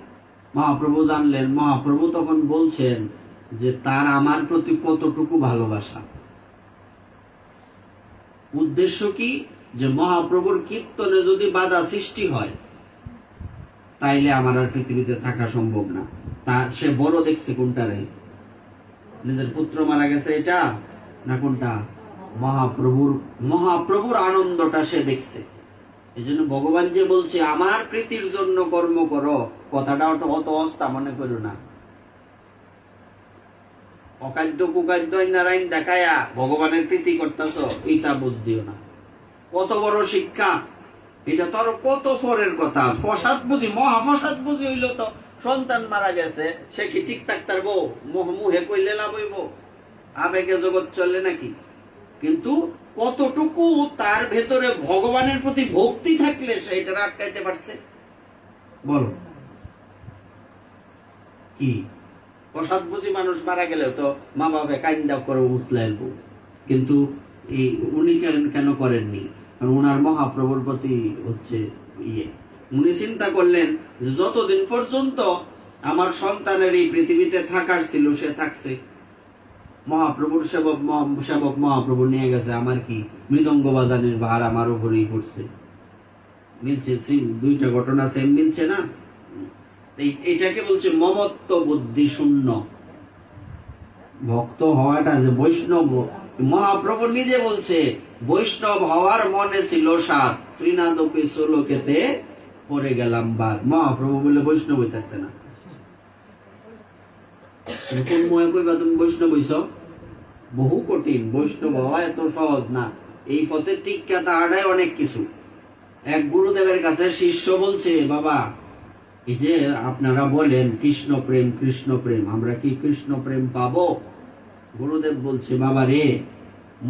মহাপ্রভু তখন বলছেন যে তার আমার প্রতি কতটুকু ভালোবাসা। উদ্দেশ্য কি? যে মহাপ্রভুর কীর্তনে যদি বাধা সৃষ্টি হয়, তাইলে আমার আর পৃথিবীতে থাকা সম্ভব না। তার সে বড় দেখছে কোনটা রে? নিজের পুত্র মারা গেছে এটা, না কোনটা? মহাপ্রভুর আনন্দটা সে দেখছে। এই জন্য ভগবান যে বলছে আমার প্রীতির জন্য কর্ম করো, কথাটা অত অস্তা মনে করো না। অকাদ্য কুকাদ্য নারায়ণ দেখায়া ভগবানের প্রীতি করতেছ, এইটা বুঝ দিও না। কত বড় শিক্ষা! এটা তোর কত পরের কথা। ফসাদ বুঝি, মহাফসাদ বুঝি হইল তো সন্তান মারা গেছে, সে কি ঠিক থাকতার বউ মুহে কইলে লাভ হইব? আবেগে জগৎ চলে নাকি? কিন্তু কতটুকু তার ভেতরে ভগবানের প্রতি ভক্তি থাকলে সে এটা আটকাইতে পারছে বলো। কি প্রসাদ বুঝি মানুষ মারা গেলেও তো মা বাবা কাইন্দা করে উতলাইব, কিন্তু উনি কেন করেননি? কারণ উনার মহাপ্রভুর প্রতি হচ্ছে উনি চিন্তা করলেন যে যতদিন পর্যন্ত আমার সন্তানের এই পৃথিবীতে থাকার ছিল সে থাকছে, মহাপ্রভুর সেবক মহাপ্রভু নিয়ে গেছে, আমার কি মৃদঙ্গ বাজানের ভার আমার উপরেই পড়ছে। মিলছে, দুইটা ঘটনা সেম মিলছে না? এইটাকে বলছে মমত্ব বুদ্ধি শূন্য ভক্ত হওয়াটা। যে বৈষ্ণব, মহাপ্রভু নিজে বলছে বৈষ্ণব হওয়ার মনে ছিল সাত, ত্রিনাদপি ষোলোকেতে পড়ে গেলাম বাদ। মহাপ্রভু বলে বৈষ্ণব হইতেছে না। কোন ময়ে কইবা তুমি বৈষ্ণব হইছ? বহু কঠিন। বৈষ্ণব হওয়া এত সহজ না। এই পথে টিকা তাহাটাই অনেক কিছু। এক গুরুদেবের কাছে শিষ্য বলছে, বাবা এই যে আপনারা বলেন কৃষ্ণ প্রেম কৃষ্ণ প্রেম, আমরা কি কৃষ্ণ প্রেম পাবো? গুরুদেব বলছে, বাবা রে,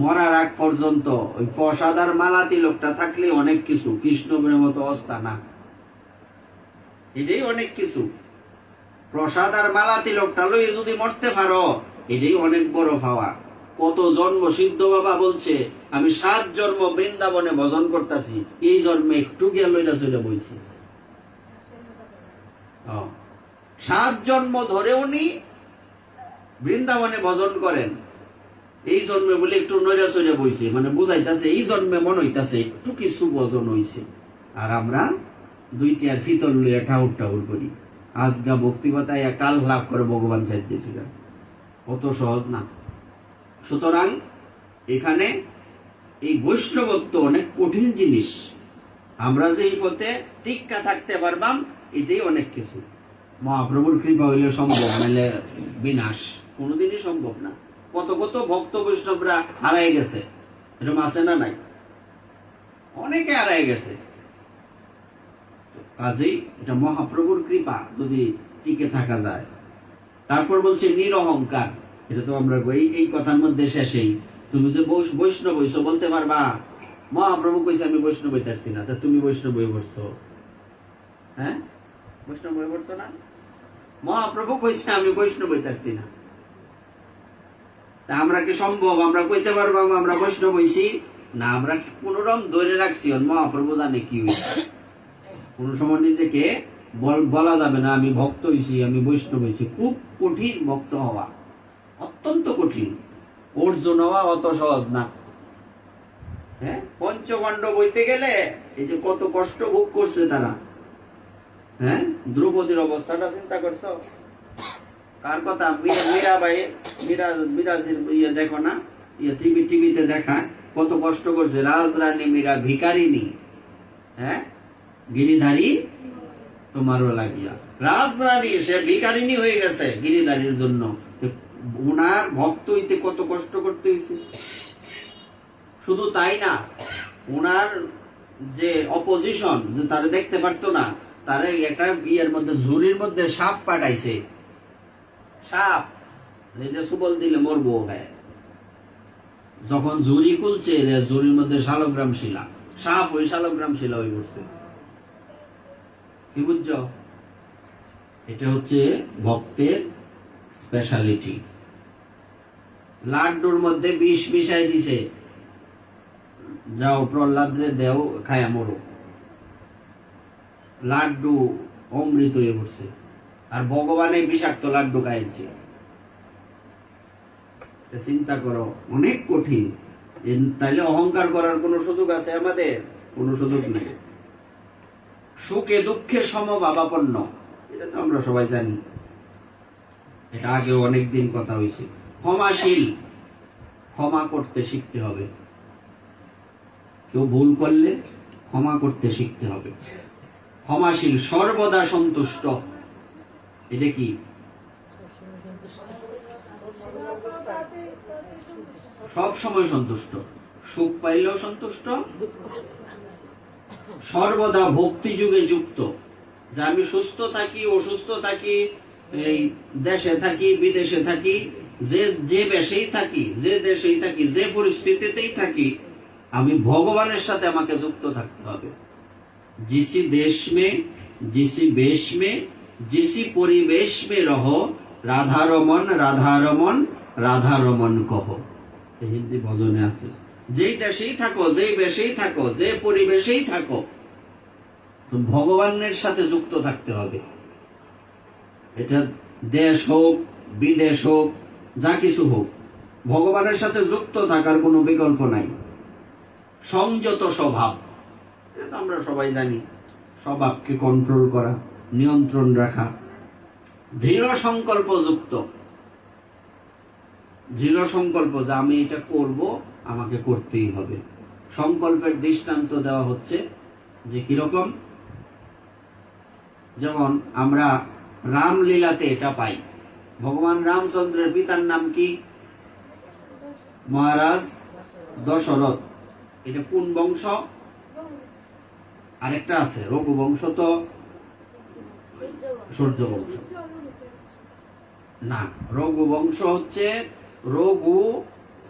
মরার আগ পর্যন্ত ওই প্রসাদ আর মালা তিলকটা থাকলে অনেক কিছু, কৃষ্ণ প্রেম তো অবস্থা না। এটাই অনেক কিছু। প্রসাদ আর মালা তিলকটা লইয়ে যদি মরতে পারো, এটাই অনেক বড় পাওয়া। কত জন্ম সিদ্ধ বাবা বলছে, আমি 7 জন্ম বৃন্দাবনে ভজন করতেছি, এই জন্মে একটু গিয়া লইলা চলে বইছি। 7 জন্ম ধরে উনি বৃন্দাবনে ভজন করেন, এই জন্মে বলে একটু নৈরা চলে বইছে, মানে বুঝাইতেছে এই জন্মে মন হইতাছে একটু কিছু ভজন হইছে। আর আমরা দুইটি আর ফিতর লইয়া ঠাউর ঠাউর করি, আজগা ভক্তিবতায় কাল লাভ করে ভগবান খাইতেছিলাম। অত সহজ না। সুতরাং এখানে এই বৈষ্ণবত্ব অনেক কঠিন জিনিস। আমরা যে এই পথে টিক্কা থাকতে পারবাম, এটাই অনেক কিছু। মহাপ্রভুর কৃপা হইলে সম্ভব, নাহলে বিনাশ কোনোদিনই সম্ভব না। কত কত ভক্ত বৈষ্ণবরা হারাই গেছে, এরকম আছে না নাই? অনেকে হারাই গেছে। কাজেই এটা মহাপ্রভুর কৃপা যদি টিকে থাকা যায়। তারপর বলছে নিরহংকার। এটা তো আমরা এই কথার মধ্যে শেষেই, তুমি যে বৈষ্ণব হইছো বলতে পারবা? মহাপ্রভু কইছে আমি বৈষ্ণব হইতাছি না, তা তুমি বৈষ্ণব হয়ে পড়ছো? হ্যাঁ, বৈষ্ণব হয়ে পড়ছো না? মহাপ্রভু কইছে আমি বৈষ্ণব হইতাছি না, তা আমরা কি সম্ভব? আমরা কইতে পারবো আমরা বৈষ্ণব হইছি না? আমরা কোনরকম ধরে রাখছি, মহাপ্রভু জানে কি হইছে। কোন সময় নিজেকে বলা যাবে না আমি ভক্ত হইছি, আমি বৈষ্ণব হইছি। খুব কঠিন ভক্ত হওয়া, অত্যন্ত কঠিন। অর্জুন হওয়া অত সহজ না। হ্যাঁ, পঞ্চপাণ্ডব হইতে গেলে এই যে কত কষ্ট ভোগ করছে তারা। হ্যাঁ, দ্রৌপদীর অবস্থাটা চিন্তা করছো? কার কথা? মীরাবাই, মিরাজির ইয়ে দেখো না, ইয়ে টিভিতে দেখা, কত কষ্ট করছে। রাজরানী মীরা ভিখারিনী, হ্যাঁ, গিরিধারী তোমারও লাগিয়া। রাজরানী সে ভিখারিনী হয়ে গেছে গিরিধারীর জন্য। উনার ভক্ত হইতে কত কষ্ট করতে হয়েছে। শুধু তাই না, উনার যে অপোজিশন, যে তারা দেখতে পারতো না, তারা একটা ইয়ের মধ্যে, ঝুড়ির মধ্যে সাপ পাঠাইছে। সাপ যেটা সুবল দিলে মরবো। হ্যাঁ, যখন ঝুড়ি খুলছে, ঝুড়ির মধ্যে শালগ্রাম শিলা, সাপ ওই শালগ্রাম শিলা হয়ে পড়ছে। কি বুঝছো? এটা হচ্ছে ভক্তের স্পেশালিটি। লাড্ডুর মধ্যে বিষ মিশাই দিছে, যাও প্রহ্লাদ রে দেও, খায়া মরো। লাড্ডু অমৃত হয়ে পড়ছে, আর ভগবান এই বিষাক্ত লাড্ডু খাইছে। চিন্তা করো, অনেক কঠিন। তাইলে অহংকার করার কোন সুযোগ আছে আমাদের? কোন সুযোগ নেই। সুখে দুঃখে সমভাবাপন্ন, এটা তো আমরা সবাই জানি। এটা আগেও অনেকদিন কথা হয়েছে। ক্ষমাশীল, ক্ষমা করতে শিখতে হবে। কেউ ভুল করলে ক্ষমা করতে শিখতে হবে। ক্ষমাশীল, সর্বদা সন্তুষ্ট। এটা কি? সব সময় সন্তুষ্ট। সুখ পাইলেও সন্তুষ্ট, সর্বদা ভক্তি যুগে যুক্ত, যে আমি সুস্থ থাকি অসুস্থ থাকি, এই দেশে থাকি বিদেশে থাকি, যে বেশেই থাকি, যে দেশেই থাকি, যে পরিস্থিতিতেই থাকি, আমি ভগবানের সাথে আমাকে যুক্ত থাকতে হবে। जिसी देश में, जिसी वेश में, जिसी परिवेश में रहो, राधा रमन राधा रमन राधा रमन कहो। হিন্দি ভজনে আছে, যেই দেশেই থাকো, যেই বেশেই থাকো, যে পরিবেশেই থাকো, ভগবানের সাথে যুক্ত থাকতে হবে। এটা দেশ হোক বিদেশ হোক যা কিছু হোক, ভগবানের সাথে যুক্ত থাকার কোনো বিকল্প নাই। সংযত স্বভাব, এটা আমরা সবাই জানি, স্বভাবকে কন্ট্রোল করা, নিয়ন্ত্রণ রাখা। দৃঢ় সংকল্প যুক্ত, দৃঢ় সংকল্প যে আমি এটা করব, আমাকে করতেই হবে। সংকল্পের দৃষ্টান্ত দেওয়া হচ্ছে যে কিরকম, যেমন আমরা রামলীলাতে এটা পাই। ভগবান রামচন্দ্রের পিতার নাম কি? মহারাজ দশরথ। এটা কোন বংশ? আরেকটা আছে রঘুবংশ, তো সূর্য বংশ না, রঘুবংশ হচ্ছে, রঘু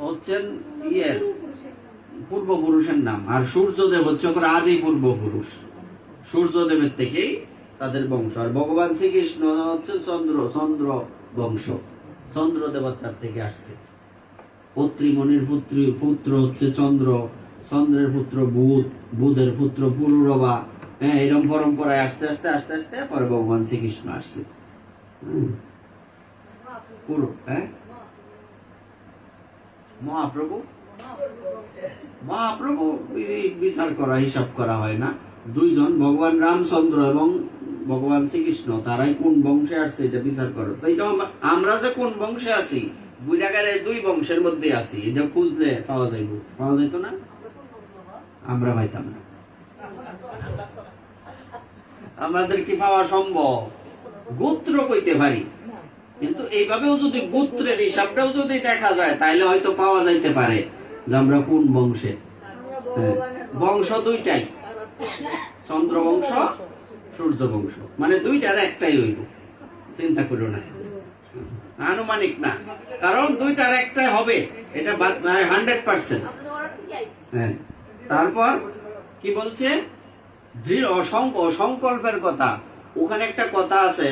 হচ্ছেন ইয়ের পূর্বপুরুষের নাম, আর সূর্যদেব হচ্ছে আদি পূর্বপুরুষ। সূর্যদেবের থেকেই তাদের বংশ। আর ভগবান শ্রীকৃষ্ণ হচ্ছে চন্দ্র বংশ, চন্দ্র দেবতার থেকে আসছে। পত্রীমণির পুত্র হচ্ছে চন্দ্র, চন্দ্রের পুত্র বুধ, বুধের পুত্র পুরুরবা। হ্যাঁ, এরকম পরম্পরায় আস্তে আস্তে আস্তে আস্তে পরে ভগবান শ্রীকৃষ্ণ আসছে। মহাপ্রভু, মহাপ্রভু বিচার করা, হিসাব করা হয় না। দুইজন, ভগবান রামচন্দ্র এবং ভগবান শ্রীকৃষ্ণ, তারাই কোন বংশে আসছে এটা বিচার করো। তো এটা আমরা যে কোন বংশে আছি, বুড়াগারে দুই বংশের মধ্যে আছি, এটা খুঁজলে পাওয়া যাইব, পাওয়া যাইতো না? আমরা পাইতাম না। আমাদের কি পাওয়া সম্ভব? গোত্র কইতে পারি, কিন্তু এইভাবেও যদি গোত্রের হিসাবটাও যদি দেখা যায়, তাহলে হয়তো পাওয়া যাইতে পারে যে আমরা কোন বংশে। বংশ দুইটাই, চন্দ্র বংশ, সূর্য বংশ, মানে দুইটার একটাই হইব, চিন্তা করো না, আনুমানিক না, কারণ দুইটার একটাই হবে, এটা 100%। হ্যাঁ, তারপর কি বলছে? দৃঢ় সংকল্পের কথা। ওখানে একটা কথা আছে,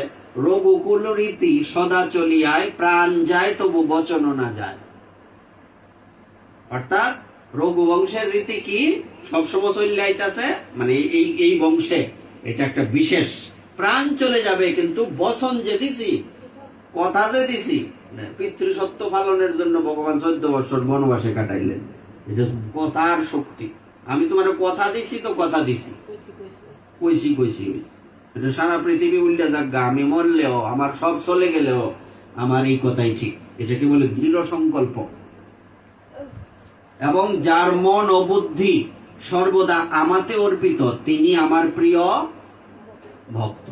রঘুকুল রীতি সদা চলিয়ায়, প্রাণ যায় তবু বচন না যায়। অর্থাৎ রঘুবংশের রীতি কি? সবসময় চলে আইতাছে, মানে এই বংশে এটা একটা বিশেষ। প্রাণ চলে যাবে, কিন্তু বচন যে দিছি, কথা যে দিছি, পিতৃসত্য পালনের জন্য ভগবান 14 বছর বনবাসে কাটাইলেন। এটা কথার শক্তি। আমি তোমার কথা দিছি তো কথা দিছি, কইছি। এটা সারা পৃথিবী উল্লে যাক, আমি মরলেও, আমার সব চলে গেলেও আমার এই কথাই ঠিক। এটাকে বলে দৃঢ় সংকল্প। এবং যার মন ও বুদ্ধি সর্বদা আমাতে অর্পিত, তিনি আমার প্রিয় ভক্ত।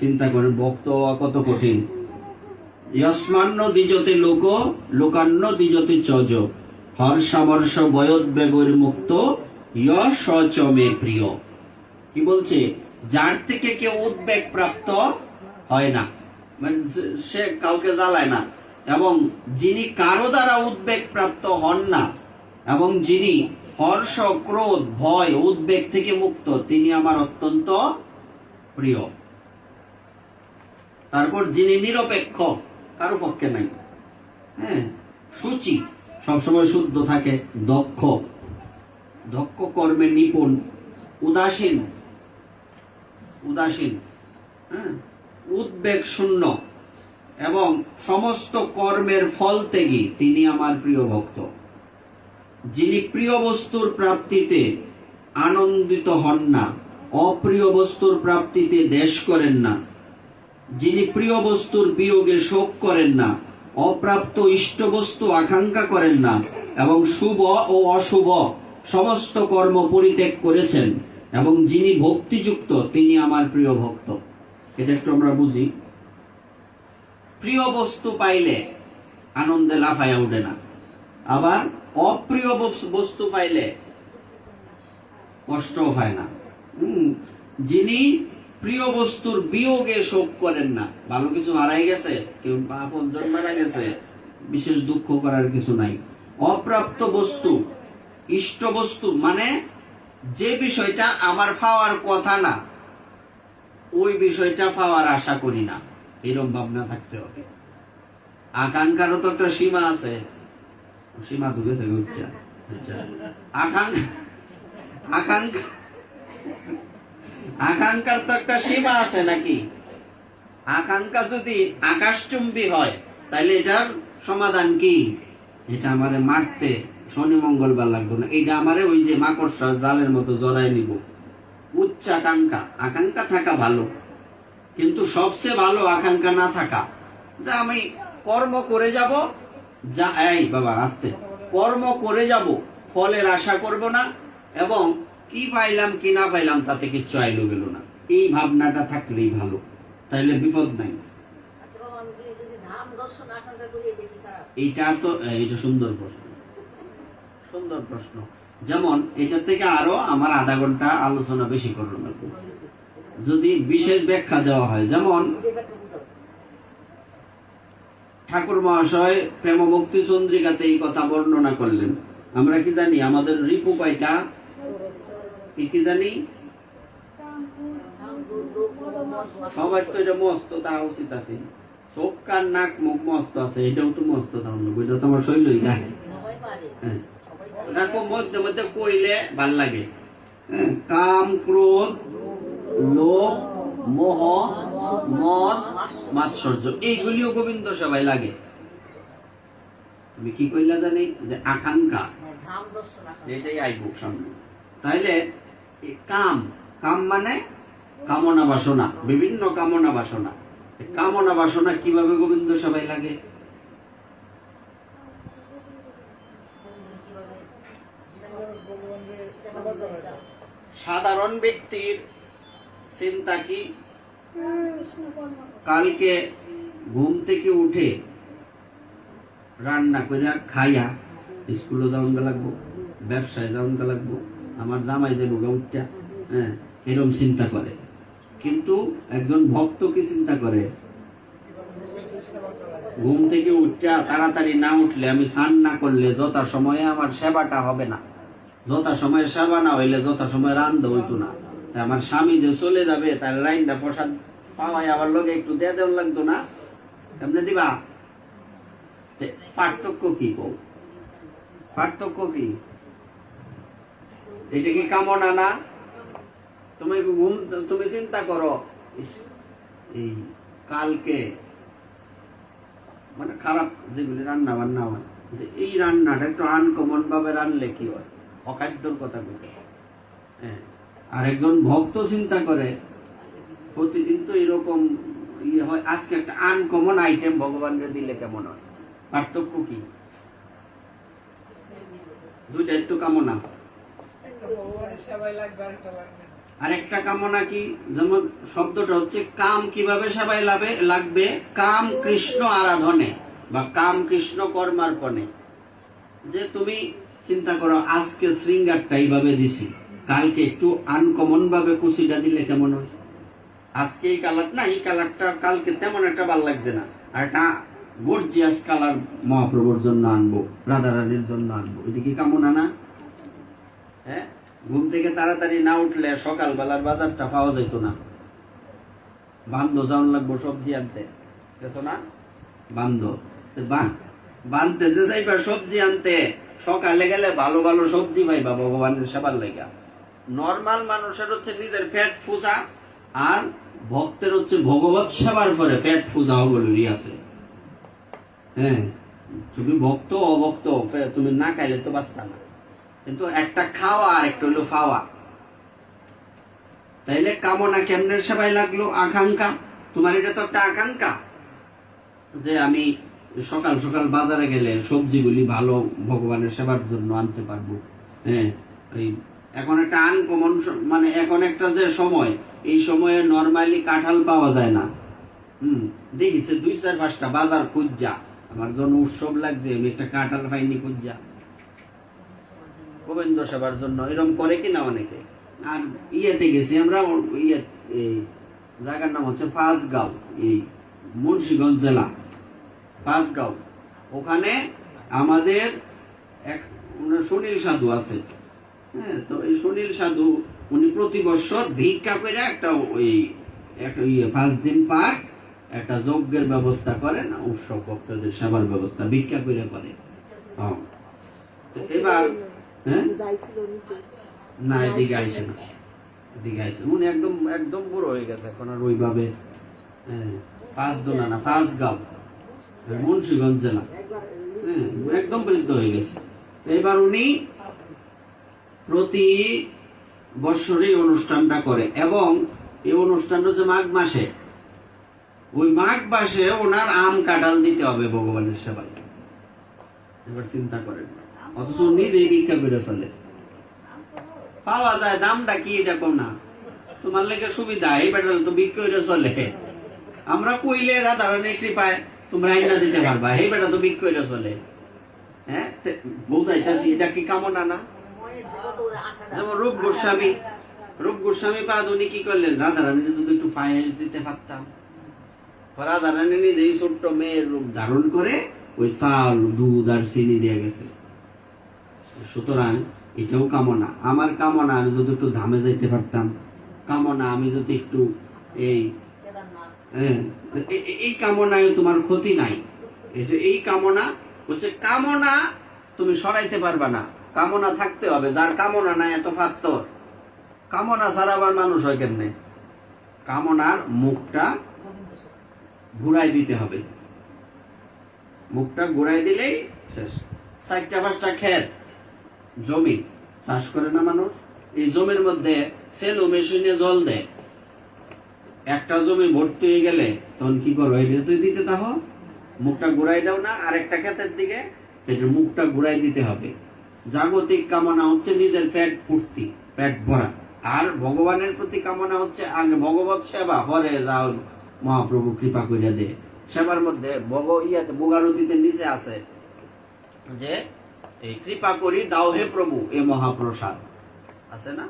চিন্তা করেন, ভক্ত কত কঠিন। যস্মান্ন দ্বিজতে লোক, লোকান্ন দ্বিজতে চজ, হর্ষামর্ষ বয়োদ্বেগের মুক্ত, যশ চমে প্রিয়। কি বলছে? যার থেকে কেউ উদ্বেগ প্রাপ্ত হয় না, মানে সে কাউকে জ্বালায় না, এবং যিনি কারো দ্বারা উদ্বেগ প্রাপ্ত হন না, এবং যিনি হর্ষ ক্রোধ ভয় উদ্বেগ থেকে মুক্ত, তিনি আমার অত্যন্ত প্রিয়। তারপর যিনি নিরপেক্ষ, কারো পক্ষে নাই, হ্যাঁ, সূচি, সবসময় শুদ্ধ থাকে, দক্ষ কর্মে নিপুণ, উদাসীন, হ্যাঁ, উদ্বেগ শূন্য, এবং সমস্ত কর্মের ফল ত্যাগী, তিনি আমার প্রিয় ভক্ত। যিনি প্রিয় বস্তুর প্রাপ্তিতে আনন্দিত হন না, অপ্রিয় বস্তুর প্রাপ্তিতে দেশ করেন না, যিনি প্রিয় বস্তুর বিয়োগে শোক করেন না, অপ্রাপ্ত ইষ্ট বস্তু আকাঙ্ক্ষা করেন না, এবং শুভ ও অশুভ সমস্ত কর্ম পরিত্যাগ করেছেন, এবং যিনি ভক্তিযুক্ত, তিনি আমার প্রিয় ভক্ত। এটা একটু আমরা বুঝি। প্রিয় বস্তু পাইলে আনন্দে লাফাইয়া উঠে না, আবার অপ্রিয় বস্তু পাইলে কষ্টও হয় না। যিনি প্রিয় বস্তুর বিয়োগে শোক করেন না। ভালো কিছু হারাই গেছে, কেউ আপনজন মারা গেছে, বিশেষ দুঃখ করার কিছু নাই। অপ্রাপ্ত বস্তু, ইষ্ট বস্তু মানে যে বিষয়টা আমার পাওয়ার কথা না, ওই বিষয়টা পাওয়ার আশা করি না, এরকম ভাবনা থাকতে হবে। আকাঙ্ক্ষারও তো একটা সীমা আছে। সীমা তো গেছে আকাঙ্ক্ষার তো একটা সীমা আছে নাকি? আকাঙ্ক্ষা যদি আকাশচুম্বী হয় তাহলে এটার সমাধান কি? এটা আমারে মারতে শনি মঙ্গলবার লাগবে না, এটা আমারে ওই যে মাকড়সা জালের মতো জড়ায় নিব। উচ্চ আকাঙ্ক্ষা, আকাঙ্ক্ষা থাকা ভালো, কিন্তু সবচেয়ে ভালো আকাঙ্ক্ষা না থাকা। যে আমি কর্ম করে যাব, যা এই বাবা আস্তে, কর্ম করে যাব, ফলের আশা করব না, এবং কি পাইলাম কি না পাইলাম তাতে কিচ্ছু আইলো গেল না, এই ভাবনাটা থাকলেই ভালো, তাইলে বিপদ নাই। এইটা তো এটা সুন্দর প্রশ্ন, সুন্দর প্রশ্ন। যেমন এটা থেকে আরো আমার আধা ঘন্টা আলোচনা বেশি করতে লাগবে যদি বিশেষ ব্যাখ্যা দেওয়া হয়। যেমন ঠাকুর মহাশয় প্রেম ভক্তি চন্দ্রিকাতে এই কথা বর্ণনা করলেন। আমরা কি জানি আমাদের রিপু পাইটা কি জানি? সবার তো এটা মস্ত তা উচিত আছে, চোখ কান নাক মুখ মস্ত আছে, এটাও তো মস্ত তাহলে বইটা তো আমার শৈলই দেখে। মধ্যে মধ্যে কইলে ভাল লাগে। কাম ক্রোধ লোভ মোহ মদ মাৎসর্য, এইগুলিও গোবিন্দ সবাই লাগে। তুমি কি কইলা জানি যে আকাঙ্ক্ষা, এটাই আইব সামনে। তাইলে কাম, কাম মানে কামনা বাসনা, বিভিন্ন কামনা বাসনা। কামনা বাসনা কিভাবে গোবিন্দ সবাই লাগে? সাধারণ ব্যক্তির চিন্তা কি? কালকে ঘুম থেকে উঠে রান্না করে খাইয়া স্কুলে যাওয়ান লাগবো, ব্যবসায় যাওয়ান লাগবো, আমার জামাই দেবো উঠটা, হ্যাঁ, এরকম চিন্তা করে। কিন্তু একজন ভক্ত কি চিন্তা করে? ঘুম থেকে উঠা তাড়াতাড়ি না উঠলে, আমি স্নান না করলে যথা সময়ে আমার সেবাটা হবে না, যথা সময়ে সেবা না হইলে যথা সময় রান্ধ হইতো না, আমার স্বামী যে চলে যাবে তার রাইন্দা প্রসাদ পাওয়াই আবার লোকে একটু দিয়ে দেওয়ার লাগতো না, এমনি দিবা। পার্থক্য কি? পার্থক্য কি? এটা কি কামনা না? তুমি চিন্তা করো, এই কালকে মানে খারাপ যেগুলি রান্না বান্না হয়, এই রান্নাটা একটু আনকমন ভাবে রানলে কি হয়? অখাদ্যর কথা বলে। হ্যাঁ, আর একজন ভক্ত চিন্তা করে প্রতিদিন তো এরকম ইয়ে হয়, আজকে একটা আনকমন আইটেম ভগবানকে দিলে কেমন হয়? পার্থক্য কি? দুইটাই তো কামনা। আর একটা কামনা কি? যেমন শব্দটা হচ্ছে কাম, কিভাবে সবাই লাগবে? কাম কৃষ্ণ আরাধনে বা কাম কৃষ্ণ কর্মার্পণে। যে তুমি চিন্তা করো, আজকে শৃঙ্গারটা এইভাবে দিছি, কালকে একটু আনকমন ভাবে কুচিটা দিলে কেমন হয়? আজকে এই কালার না, এই কালারটা কালকে তেমন একটা ভালো লাগছে না, আর একটা গর্জিয়াস কালার মহাপ্রভুর জন্য আনবো, রাধা রানীর জন্য আনবো, এদিকে কামনা না? হ্যাঁ, ঘুম থেকে তাড়াতাড়ি না উঠলে সকালবেলার বাজারটা পাওয়া যেত না, বান্ধ যাওয়ান লাগবো সবজি আনতে, গেছো না? বান্ধতে যে যাইবা সবজি আনতে, সকালে গেলে ভালো ভালো সবজি পাইবা ভগবানের সেবার লাগা। নর্মাল মানুষের হচ্ছে নিজের পেট পূজা, আর ভক্তের হচ্ছে ভগবত সেবার পরে পেট পূজা ওগুলোরই আছে। হ্যাঁ, তুমি ভক্ত অভক্ত তুমি না খাইলে তো বাঁচতা না, কিন্তু একটা খাওয়া আর একটা হইলো ফাওয়া। তাইলে কামনা কেমনে সেবাই লাগলো? আকাঙ্ক্ষা। তোমার এটা তো একটা আকাঙ্ক্ষা যে আমি সকাল সকাল বাজারে গেলে সবজিগুলি ভালো ভগবানের সেবার জন্য আনতে পারবো। হ্যাঁ, এখন একটা আনকমন, মানে এখন একটা যে সময়, এই সময়ে নরমালি কাঁঠাল পাওয়া যায় না। দেখিছে 2-4-5টা বাজার খুঁজা, আমার জন্য উৎসব লাগছে, আমি একটা কাঁঠাল পাইনি খুঁজা গোবিন্দ সেবার জন্য। এরকম করে কিনা অনেকে, আর ইয়েতে গেছি আমরা, ইয়ে এই জায়গার নাম হচ্ছে ফাঁসগাঁও, এই মুন্সিগঞ্জ জেলা ফাঁসগাঁও। ওখানে আমাদের এক সুনীল সাধু আছে। হ্যাঁ, তো এই সুনীল সাধু উনি প্রতি বছর ভিক্ষা করে একটা ওই একটা 5 দিন পার একটা যজ্ঞের ব্যবস্থা করেন, উৎসব ভক্তদের সেবার ব্যবস্থা ভিক্ষা করে করে। এবার হ্যাঁ না, এদিকে আইসে না, এদিকে আইসে উনি একদম একদম বুড়ো হয়ে গেছে এখন আর ওইভাবে। হ্যাঁ, ফাঁসদোনা না, ফাঁসগাঁও, মুন্সিগঞ্জ জেলা। হ্যাঁ, একদম বৃদ্ধ হয়ে গেছে। এবার উনি প্রতি বছরই অনুষ্ঠানটা করে, এবং এই অনুষ্ঠানটা হচ্ছে মাঘ মাসে। ওই মাঘ মাসে ওনার আম কাঁঠাল দিতে হবে ভগবানের সেবায়। এবার চিন্তা করেন, অথচ নিজেই ভিক্ষা করে চলে, পাওয়া যায়, দামটা কি এটা কম না, তোমার লেগে সুবিধা, এই বেটাল তো ভিক্ষা করে চলে। আমরা কইলে রাধারণের কৃপায় তোমরা আইনা দিতে পারবা, এই বেটা তো ভিক্ষা করে চলে। হ্যাঁ, বুঝাইতেছি, এটা কি কামনা না? যেমন রূপ গোস্বামী পাদ উনি কি করলেন, রাধারানী যদি একটু ফায়াস দিতে পারতাম। রাধারানী নিজেই ছোট্ট মেয়ের রূপ ধারণ করে ওই চাল দুধ আর চিনি দিয়ে গেছে। সুতরাং এটাও কামনা, আমার কামনা আমি যদি একটু ধামে যাইতে পারতাম, কামনা আমি যদি একটু এই কামনায় তোমার ক্ষতি নাই। এটা এই কামনা হচ্ছে, কামনা তুমি সরাইতে পারবা না, কামনা থাকতে হবে। যার কামনা নাই এত ফাত্তর, কামনা ছাড়া আবার মানুষ হয় কেমনে? কামনার মুখটা ঘুরাই দিতে হবে, মুখটা ঘুরাই দিলেই শেষ। 4-5টা ক্ষেত জমি চাষ করে না মানুষ, এই জমির মধ্যে সেলো মেশিনে জল দেয়। একটা জমি ভর্তি হয়ে গেলে তখন কি করো, তুই দিতে থাকো, মুখটা ঘুরাই দাও না আরেকটা ক্ষেতের দিকে, মুখটা ঘুরাই দিতে হবে। জাগতিক কামনা হচ্ছে নিজের পেট পূর্তি, পেট ভরা। আর ভগবানের প্রতি কামনা হচ্ছে আগে ভগবত সেবা, পরে যাও মহাপ্রভু কৃপা করে দে। সেবার মধ্যে ভোগারতিতে নিচে আছে যে এই কৃপা করি দাও হে প্রভু এ মহাপ্রসাদ, আছে না?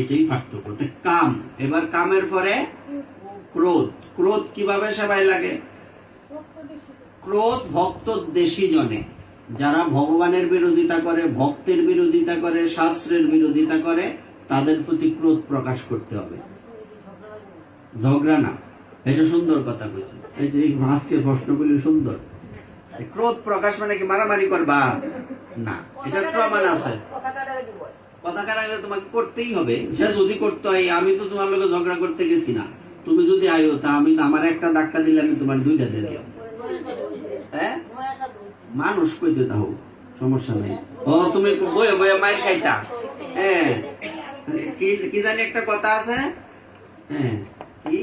এটাই পার্থক্য। কাম, এবার কামের পরে ক্রোধ। ক্রোধ কিভাবে সেবায় লাগে? ক্রোধ ভক্ত দেশী জনে, যারা ভগবানের বিরোধিতা করে, ভক্তের বিরোধিতা করে, শাস্ত্রের বিরোধিতা করে, তাদের প্রতি ক্রোধ প্রকাশ করতে হবে, ঝগড়া না। এটা সুন্দর কথা বলছি, এই যে আজকের প্রশ্নগুলি সুন্দর। ক্রোধ প্রকাশ মানে কি মারামারি করবা না, এটার প্রমাণ আছে। কথা কাটাকাটি তোমাকে করতেই হবে, সে যদি করতে হয়। আমি তো তোমার লোকে ঝগড়া করতে গেছি না, তুমি যদি আয়ো তা আমি আমার একটা ধাক্কা দিলে আমি তোমার 2টা দিয়ে দিলাম। হ্যাঁ, মানুষ কইতে তাও সমস্যা নাই। ও তুমি বয়ে বয়ে মার খাইতা। হ্যাঁ, কি জানি একটা কথা আছে, হ্যাঁ, কি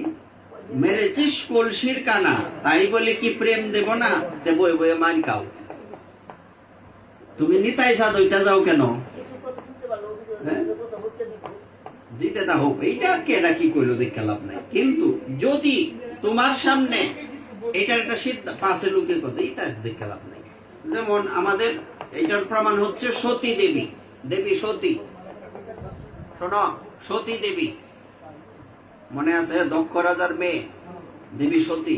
মেরেছিস কলসির কানা, তাই বলে কি প্রেম দেব না, তে বয়ে বয়ে মার খাও। তুমি নিতাই সাদ হইতে যাও কেন? দিতে তা হোক, এইটা কেনা কি করলো দেখে লাভ নাই। কিন্তু যদি তোমার সামনে এটার একটা সিদ্ধান্ত, 5 লোকের কথা, এটা দেখে লাভ নাই। যেমন আমাদের এটার প্রমাণ হচ্ছে সতী দেবী, দেবী সতী। শোনো, সতী দেবী মনে আছে, দক্ষ রাজার মেয়ে দেবী সতী,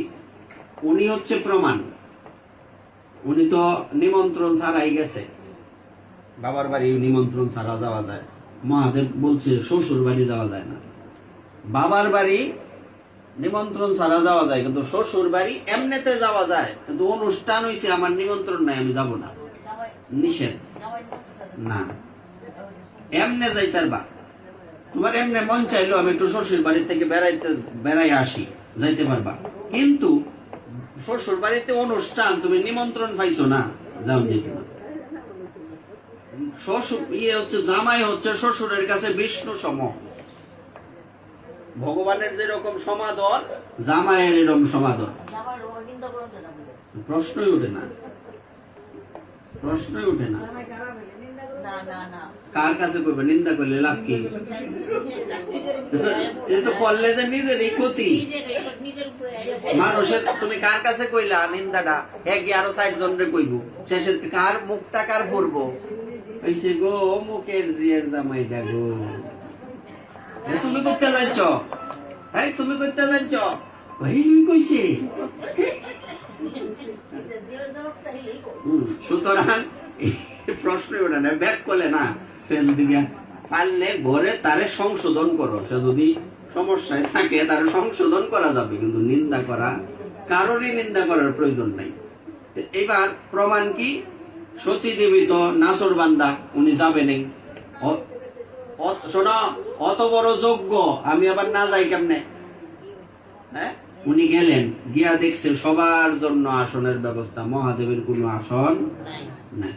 উনি হচ্ছে প্রমাণ। উনি তো নিমন্ত্রণ ছাড়াই গেছে, বাবার বাড়ি নিমন্ত্রণ ছাড়া যাওয়া যায়। মহাদেব বলছে শ্বশুর বাড়ি যাওয়া যায় না, বাবার বাড়ি নিমন্ত্রণ ছাড়া যাওয়া যায়, কিন্তু শ্বশুর বাড়ি এমনিতে যাওয়া যায়। কিন্তু অনুষ্ঠান হয়েছে, আমার নিমন্ত্রণ নাই, আমি যাব না, নিষেধ না। এমনে যাইতার বা তোমার এমনি মন চাইলো আমি একটু শ্বশুর বাড়ি থেকে বেড়াই আসি, যাইতে পারবা। কিন্তু শ্বশুর বাড়িতে অনুষ্ঠান, তুমি নিমন্ত্রণ পাইছো না, যাও যেতে না। শ্বশুর হচ্ছে জামাই হচ্ছে শ্বশুরের কাছে বিষ্ণু সম। ভগবানের যেরকম সমাদর, জামাইয়ের এরকম সমাদর। প্রশ্নই ওঠে না, প্রশ্নই ওঠে না। কার কাছে করবে? নিন্দা করলে লাভ কি? এটা তো করলে যে নিজেরই ক্ষতি। মানুষের তুমি কার কাছে কইলা নিন্দাটা, হ্যাঁ কি আরো 60 জনরে কইব, শেষে কার মুখটা কার পড়বো? কইছে গো অমুকের জিয়ের জামাইটা গো, তুমি করতে যাচ্ছ, এই তুমি করতে যাচ্ছ, ভাই কইছে। সুতরাং প্রশ্ন ওটা না, ব্যাক করলে না পারলে ঘরে তারে সংশোধন করো। সে যদি সমস্যায় থাকে তার সংশোধন করা যাবে, কিন্তু নিন্দা করা, কারোরই নিন্দা করার প্রয়োজন নাই। এবার প্রমাণ কি? সতী দেবী তো নাসর বান্দা, উনি যাবে নেই। শোনো, অত বড় যজ্ঞ আমি আবার না যাই কেমনে? হ্যাঁ, উনি গেলেন, গিয়া দেখছে সবার জন্য আসনের ব্যবস্থা, মহাদেবের কোনো আসন নাই।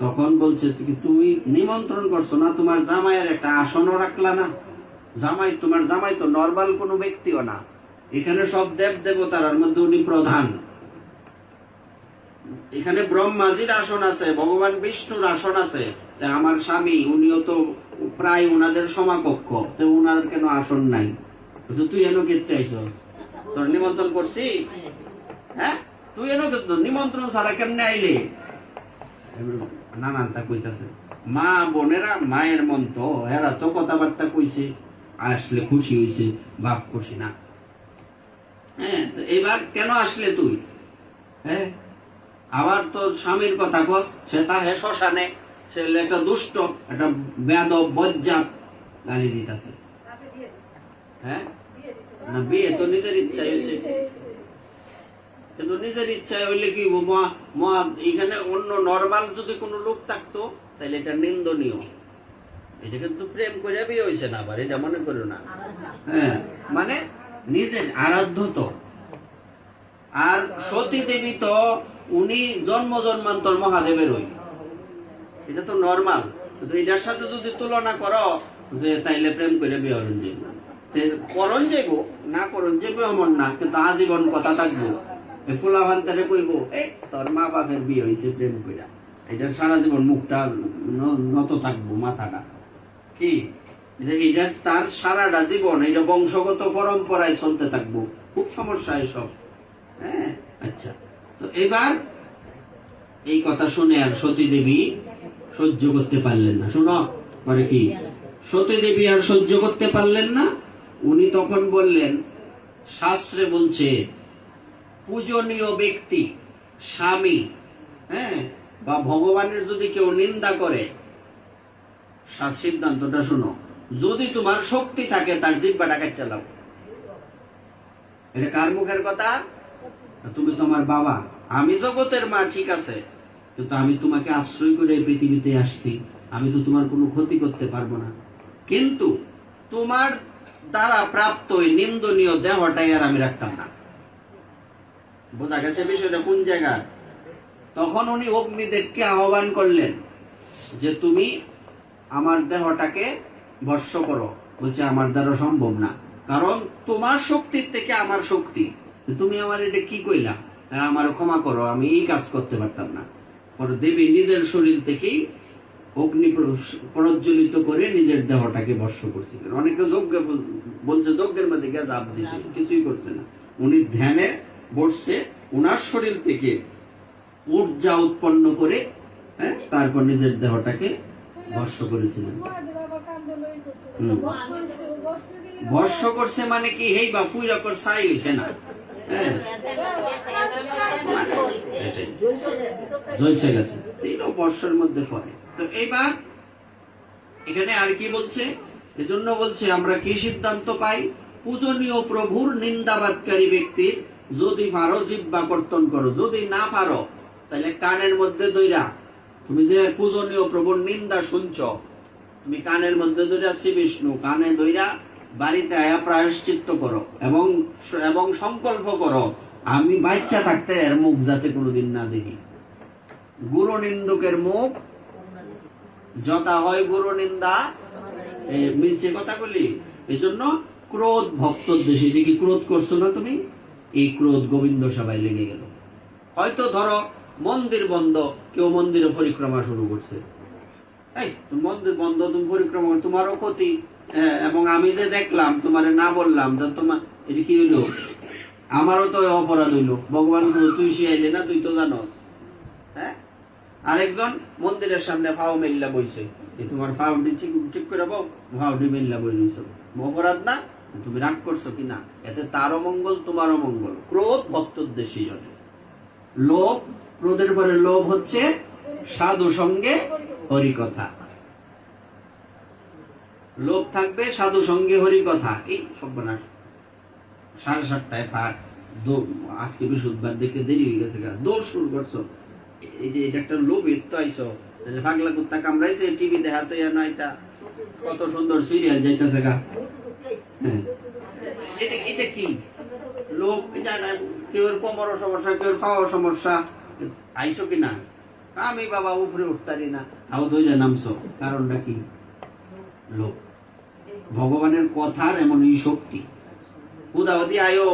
তখন বলছে তুমি নিমন্ত্রণ করছো না, তোমার জামাইয়ের একটা আসনও রাখলা না? জামাই, তোমার জামাই তো নর্মাল কোনো ব্যক্তিও না, এখানে সব দেব দেবতার মধ্যে উনি প্রধান। এখানে ব্রহ্মাজির আসন আছে, ভগবান বিষ্ণুর আসন আছে, আমার স্বামী উনিও তো প্রায় উনাদের সমাকক্ষ, তো উনার কেন আসন নাই? তুই এনো কেতে আইছ? তোর নিমন্ত্রণ করছি? হ্যাঁ, তুই এনো নিমন্ত্রণ ছাড়া কেমনে আইলে? নানান তা কইতাছে, মা বোনেরা মায়ের মন তো, এরা তো কথাবার্তা কইছে, আসলে খুশি হইছে, বাপ খুশি না। হ্যাঁ, এবার কেন আসলে তুই? হ্যাঁ, আবার তো স্বামীর কথা কস, সে তা হে শ্মশানে, সে একটা দুষ্ট, একটা বেয়াদব বজ্জাত, গালি দিতেছে। হ্যাঁ, না বিয়ে তো নিজের ইচ্ছাই হয়েছে, কিন্তু নিজের ইচ্ছায় হইলে কি এখানে অন্য নরমাল যদি কোনো লোক থাকতো তাহলে এটা নিন্দনীয়। এটা কিন্তু প্রেম করে বিয়ে হয়েছে না, আবার এটা মনে করো না। হ্যাঁ, মানে নিজের আরাধ্য তো। আর সতী দেবী তো উনি জন্ম জন্মান্তর মহাদেবের হই, এটা তো নরমাল। এটার সাথে যদি তুলনা করো যে তাইলে প্রেম করে বিয়ে হলেন যাইব, করণ যাইব না, করণ যাইব এমন না, কিন্তু আজীবন কথা থাকবো। ফুলাভান্তারে কইব, এই তোর মা বাপের বিয়ে হয়েছে প্রেম কইরা, এটা সারা জীবন মুখটা নত থাকবো, মাথাটা কি এটা তার সারাটা জীবন, এটা বংশগত পরম্পরায় চলতে থাকবো, খুব সমস্যা এসব। হ্যাঁ, আচ্ছা, তো এবার এই কথা শুনে আর সতী দেবী সহ্য করতে পারলেন না। শোনো পরে কি, সতী দেবী আর সহ্য করতে পারলেন না, উনি তখন বললেন, শাস্ত্রে বলছে পূজনীয় ব্যক্তি, স্বামী, হ্যাঁ, বা ভগবানের যদি কেউ নিন্দা করে, সিদ্ধান্তটা শোনো, যদি তোমার শক্তি থাকে তার জিহ্বাটা কেটে দাও। এটা কার মুখের কথা? তুমি তোমার বাবা, আমি জগতের মা, ঠিক আছে, কিন্তু আমি তোমাকে আশ্রয় করে এই পৃথিবীতে আসছি, আমি তো তোমার কোনো ক্ষতি করতে পারবো না, কিন্তু তোমার দ্বারা প্রাপ্ত ওই নিন্দনীয় দেহটাই আর আমি রাখতাম না। বোঝা গেছে বিষয়টা কোন জায়গায়? তখন উনি অগ্নিদেবকে আহ্বান করলেন যে তুমি আমার দেহটাকে ভস্য করো। বলছে আমার দ্বারা সম্ভব না, কারণ তোমার শক্তির থেকে আমার শক্তি, তুমি আমার এটা কি কইলা, আমার ক্ষমা করো, আমি এই কাজ করতে পারতাম না। পরে দেবী নিজের শরীর থেকেই অগ্নি প্রজ্বলিত করে নিজের দেহটাকে ভস্য করছিলেন। অনেকে যজ্ঞ বলছে যজ্ঞের মধ্যে গিয়ে জাপ দিয়েছে, কিছুই করছে না, উনি ধ্যানে বসছে, উনার শরীর থেকে ঊর্জা উৎপন্ন করে, হ্যাঁ, তারপর নিজের দেহটাকে ভস্য করেছিলেন। ভস্য করছে মানে কি, হেই বা ফুইরা কর ছাই হইছে না, জ্বলছে গেছে, এই তো বর্ষার মধ্যে পড়ে। তো এইবার এখানে আর কি বলছে, এজন্য বলছে আমরা কি সিদ্ধান্ত পাই, পূজনীয় প্রভুর নিন্দাবাদকারী ব্যক্তির যদি পারো জিহ্বা কর্তন করো, যদি না পারো তাহলে কানের মধ্যে দইরা, তুমি যে পূজনীয় প্রভুর নিন্দা শুনছ, তুমি কানের মধ্যে দইরা শ্রী বিষ্ণু কানে দইরা বাড়িতে আয়া প্রায়শ্চিত্ত করো এবং সংকল্প করো, আমি বাচ্চা থাকতে এর মুখ যাতে কোনোদিন না দেখি। গুরু নিন্দুকের মুখ যথা হয় গুরু নিন্দা, মিলছে কথা বলি। এই জন্য ক্রোধ ভক্তর দেশে, দেখি ক্রোধ করছো না তুমি, এই ক্রোধ গোবিন্দ সবাই লেগে গেল। হয়তো ধরো মন্দির বন্ধ, কেউ মন্দিরে পরিক্রমা শুরু করছে, এই মন্দির বন্ধ, তুমি পরিক্রমা, তোমারও ক্ষতি, এবং আমি যে দেখলাম তোমারে না বললাম, তোমার এটা কি হইলো, আমারও তো অপরাধ হইলো, ভগবান তুই শিয়াইলে না, তুই তো জানো। হ্যাঁ, আরেকজন মন্দিরের সামনে ফাও মেল্লা বইছে, তোমার ফাউডি ঠিক করে বউ, ফাউডি মেল্লা বই নিছো, অপরাধ না? তুমি রাগ করছো কিনা? এতে তারও মঙ্গল তোমারও মঙ্গল। ক্রোধ ভক্তোদ্দেশ্যী জনে। লোভ, ক্রোধের পরে লোভ হচ্ছে সাধু সঙ্গে হরিকথা। লোভ থাকবে সাধু সঙ্গে হরিকথা। এই সর্বনাশ, 7:30 ফাট, আজকে বৃহস্পতিবার দেখে দেরি হয়ে গেছে, দৌড় শুরু করছো। এই যে এটা একটা লোভের তো আইসো, পাগলা কুত্তা কামড়াইছে, টিভি দেখা তো এটা কত সুন্দর সিরিয়াল যাইতেছে গা। এটা কি লোভ? কেউ কোমর সমস্যা, কেউ খাওয়ার সমস্যা, আইসো কিনা? আমি বাবা উপরে উঠতারি না, তাও ধরে নামছো, কারণটা কি? লোভ। ভগবানের কথার এমন এই শক্তি। উদাহরণ আয়ো,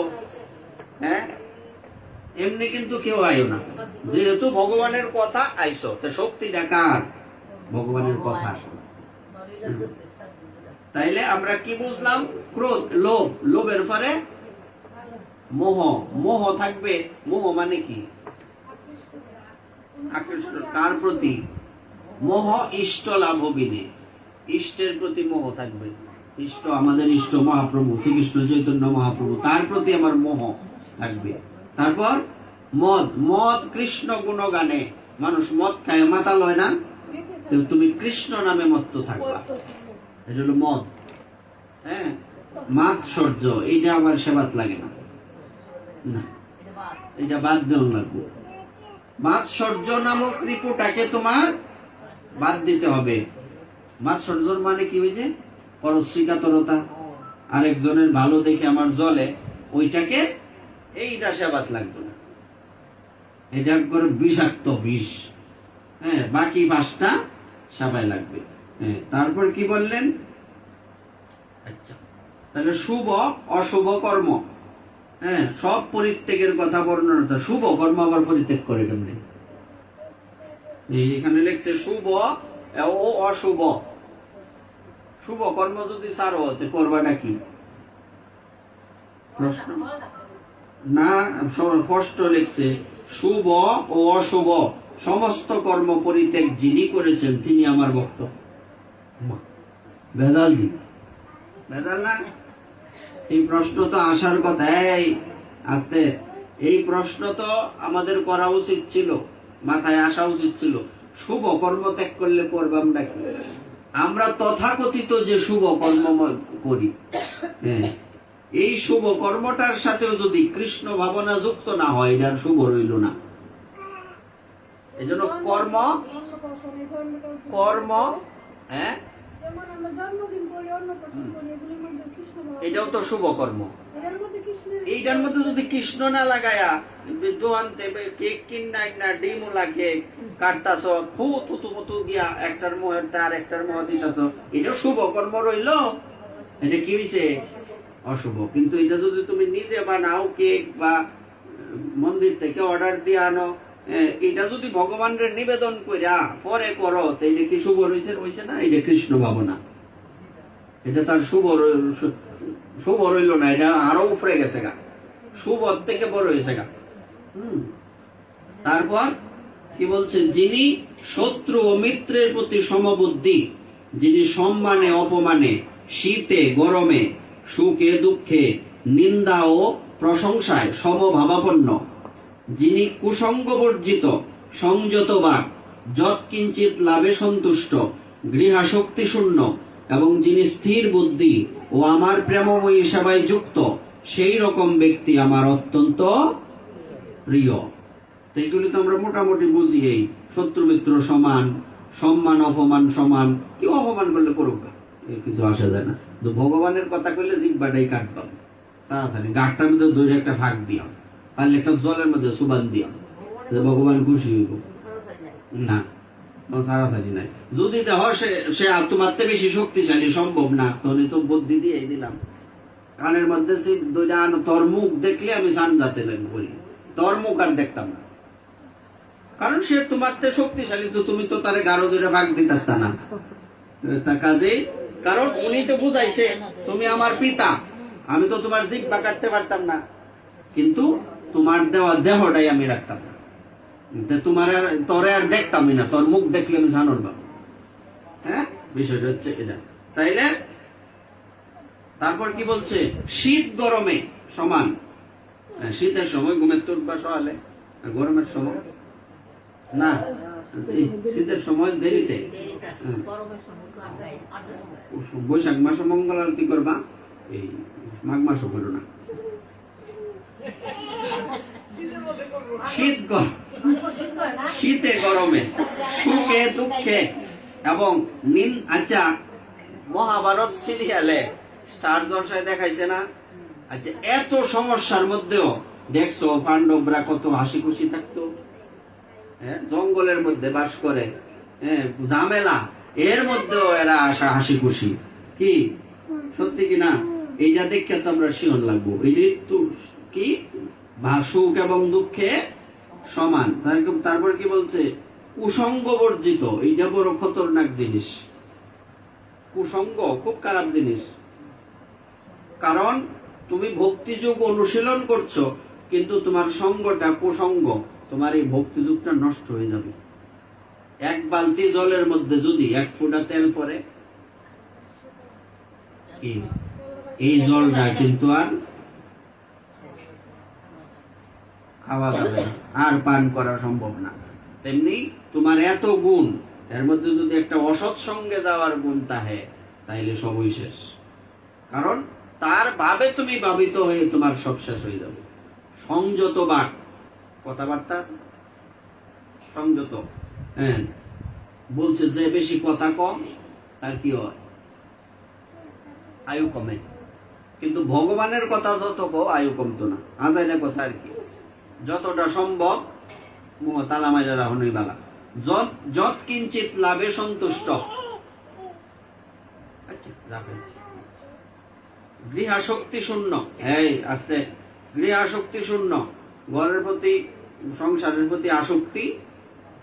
হ্যাঁ, এমনি কিন্তু কেউ আয়ো না, যেহেতু ভগবানের কথা আইসো, তো শক্তিটা কার? ভগবানের কথা। তাইলে আমরা কি বুঝলাম? ক্রোধ, লোভ, লোভের পরে মোহ, মোহ থাকবে। মোহ মানে কি? আকর্ষণ কার প্রতি? মোহ ইষ্ট লাভ বিনে, ইষ্টের প্রতি মোহ থাকবে। ইষ্ট আমাদের ইষ্ট মহাপ্রভু শ্রীকৃষ্ণ চৈতন্য মহাপ্রভু, তার প্রতি আমার মোহ থাকবে। তারপর মদ, মদ কৃষ্ণ গুণগানে। মানুষ মদ খায়, মাতাল হয় না? তুমি কৃষ্ণ নামে মত্ত থাকবা, এটা হলো মদ। হ্যাঁ, মাৎসর্য, এইটা আবার সেবাত লাগে না, না, এটা বাদ দেওয়া লাগবে। মাৎসর্য নামক রিপুটাকে তোমার বাদ দিতে হবে। মাৎসর্য মানে কি? হয়েছে পরশ্রীকাতরতা, আরেকজনের ভালো দেখে আমার জলে, ওইটাকে, এইটা সেবাত লাগবে না, এটা একবার বিষাক্ত বিষ। হ্যাঁ, বাকি 5টা সেবায় লাগবে। হ্যাঁ, তারপর কি বললেন? আচ্ছা, তাহলে শুভ অশুভ কর্ম, হ্যাঁ, সব পরিত্যাগের কথা বর্ণনা। শুভ কর্ম আবার পরিত্যাগ করে কেমনে? এখানে লেখছে শুভ ও অশুভ। শুভ কর্ম যদি ছাড়ো, হতে করবাটা কি? প্রশ্ন না, স্পষ্ট লেখছে শুভ ও অশুভ সমস্ত কর্ম পরিত্যাগ যিনি করেছেন তিনি আমার ভক্ত। ভেজাল দি, ভেজাল না? এই প্রশ্ন তো আসার কথা। এই আস্তে, এই প্রশ্ন তো আমাদের করা উচিত ছিল, মাথায় আসা উচিত ছিল। শুভ কর্ম ত্যাগ করলে করবাম নাকি? আমরা তথাকথিত যে শুভ কর্ম করি, হ্যাঁ, এই শুভ কর্মটার সাথেও যদি কৃষ্ণ ভাবনা যুক্ত না হয়, এটার শুভ রইল না। এই জন্য কর্ম, কর্ম, হ্যাঁ, এটাও তো শুভ কর্ম। এইটার মধ্যে যদি কৃষ্ণ না লাগায়া দোহানতে কেক কিনাই না, ডিমুলা কেক কাটতাছ, ফু থুতু মুতু গিয়া একটার মোহটা আর একটার মোহ দিতাছ, এটা শুভ কর্ম রইল? এটা কি হইছে? অশুভ। কিন্তু এটা যদি তুমি নিজে বানাও, কেক বা মন্দির থেকে অর্ডার দিয়ে আনো, এটা যদি ভগবানের নিবেদন করিয়া পরে করো, তো এটা কি শুভ হইছে না? এটা কৃষ্ণ ভাবনা, এটা তার শুভ রইল না, এটা আরো উপরে গেছে গা, শুভ থেকে বড় হয়েছে গা। তারপর কি বলছে? যিনি শত্রু ও মিত্রের প্রতি সমবুদ্ধি, যিনি সম্মানে অপমানে, শীতে গরমে, সুখে দুঃখে, নিন্দা ও প্রশংসায় সমভাবাপন্ন, যিনি কুসঙ্গ বর্জিত, সংযত বাক, যৎকিঞ্চিত লাভে সন্তুষ্ট, গৃহাশক্তি শূন্য, এবং যিনি স্থির বুদ্ধি ও আমার প্রেমময়ী সেবায় যুক্ত, সেই রকম ব্যক্তি আমার অত্যন্ত প্রিয়। এইগুলি তো আমরা মোটামুটি বুঝি। এই শত্রু মিত্র সমান, সম্মান অপমান সমান, কেউ অপমান করলে করুক, কিছু আসা যায় না। তো ভগবানের কথা কইলে জিহ্বাটাই কাটবাম, তাড়াতাড়ি গাঁটটার মধ্যে ধরে একটা ফাঁক দিও, পারলে একটা জলের মধ্যে সুবান দিও, ভগবান খুশি হইব না। সারাসারি নাই। যদি দেহ সে তোমার বেশি শক্তিশালী সম্ভব না, তাহলে তো বুদ্ধি দিয়ে দিলাম, কানের মধ্যে তোর মুখ দেখলে আমি সানজাতে করি, তোর মুখ আর দেখতাম না, কারণ সে তোমার শক্তিশালী, তো তুমি তো তারে গাঢ় ধরে ভাগ দিতে না। কাজে কারণ উনি তো বুঝাইছে তুমি আমার পিতা, আমি তো তোমার জিহ্বা কাটতে পারতাম না, কিন্তু তোমার দেওয়া দেহটাই আমি রাখতাম না। তোমার তোরে আর দেখতামই না, তোর মুখ দেখলে আমি জানোর বাবা। হ্যাঁ, বিষয়টা হচ্ছে এটা। তাইলে তারপর কি বলছে, শীত গরমে সমান। শীতের সময় ঘুমের তো উঠবা সকালে, গরমের সময় না, শীতের সময় দেরিতে। বৈশাখ মাসে মঙ্গল আরতি করবা, এই মাঘ মাসও করো না। শীতে গরমে, সুখে দুঃখে এবং আচ্ছা, মহাভারত সিরিয়ালে স্টার জলসায় দেখাইছে না? আচ্ছা, এত সমস্যার মধ্যেও দেখছো পাণ্ডবরা কত হাসি খুশি থাকতো। জঙ্গলের মধ্যে বাস করে, ঝামেলা, এর মধ্যেও এরা আসা হাসি খুশি। কি সত্যি কিনা? এইটা দেখে তো আমরা শিহন লাগবো। এই তো কি, সুখ এবং দুঃখে সমান। তারপর কি বলছে, কুসঙ্গ বর্জিত। এইটা বড় খতরনাক জিনিস। কুসঙ্গ খুব খারাপ জিনিস, কারণ তুমি ভক্তিযোগ অনুশীলন করছো, কিন্তু তোমার সঙ্গটা কুসঙ্গ, তোমার এই ভক্তিযোগটা নষ্ট হয়ে যাবে। এক বালতি জলের মধ্যে যদি 1 ফোঁটা তেল পড়ে, এই জলটা কিন্তু আর খাওয়া যাবে না, আর পান করা সম্ভব না। তেমনি তোমার এত গুণ, এর মধ্যে যদি একটা অসৎ সঙ্গে যাওয়ার গুণ থাকে, তাইলে সবই শেষ। কারণ তার ভাবে তুমি ভাবিত হয়ে তোমার সব শেষ হয়ে যাবে। সংযত বাক, কথাবার্তা সংযত। হ্যাঁ, বলছে যে বেশি কথা কম, তার কি হয়? আয়ু কমে। কিন্তু ভগবানের কথা যত কো, আয়ু কমতো না। আজাইনা কথা আর কি, যতটা সম্ভব তালা মাইরা রাখনই বালা। যত কিঞ্চিত লাভে সন্তুষ্ট। আচ্ছা, গৃহাসক্তি শূন্য। এই আস্তে, গৃহাসক্তি শূন্য, ঘরের প্রতি সংসারের প্রতি আসক্তি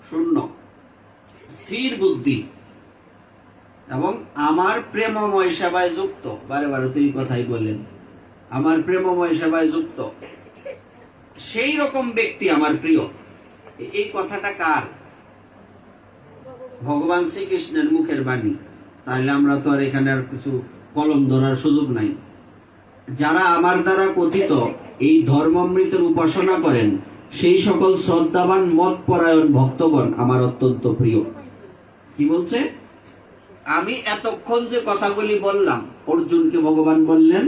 শূন্য, স্থির বুদ্ধি এবং আমার প্রেমময় সেবায় যুক্ত। বারে বারে তো এই কথাই বললেন, আমার প্রেমময় সেবায় যুক্ত, সেই রকম ব্যক্তি আমার প্রিয়। এই কথাটা কার? ভগবান শ্রীকৃষ্ণের মুখের বাণী। তাহলে আমরা তো আর এখানে আর কিছু কলম ধরার সুযোগ নাই। যারা আমার দ্বারা কথিত এই ধর্মামৃতের উপাসনা করেন, সেই সকল শ্রদ্ধাবান মত পরায়ণ ভক্তগণ আমার অত্যন্ত প্রিয়। কি বলছে? আমি এতক্ষণ যে কথাগুলি বললাম, অর্জুনকে ভগবান বললেন,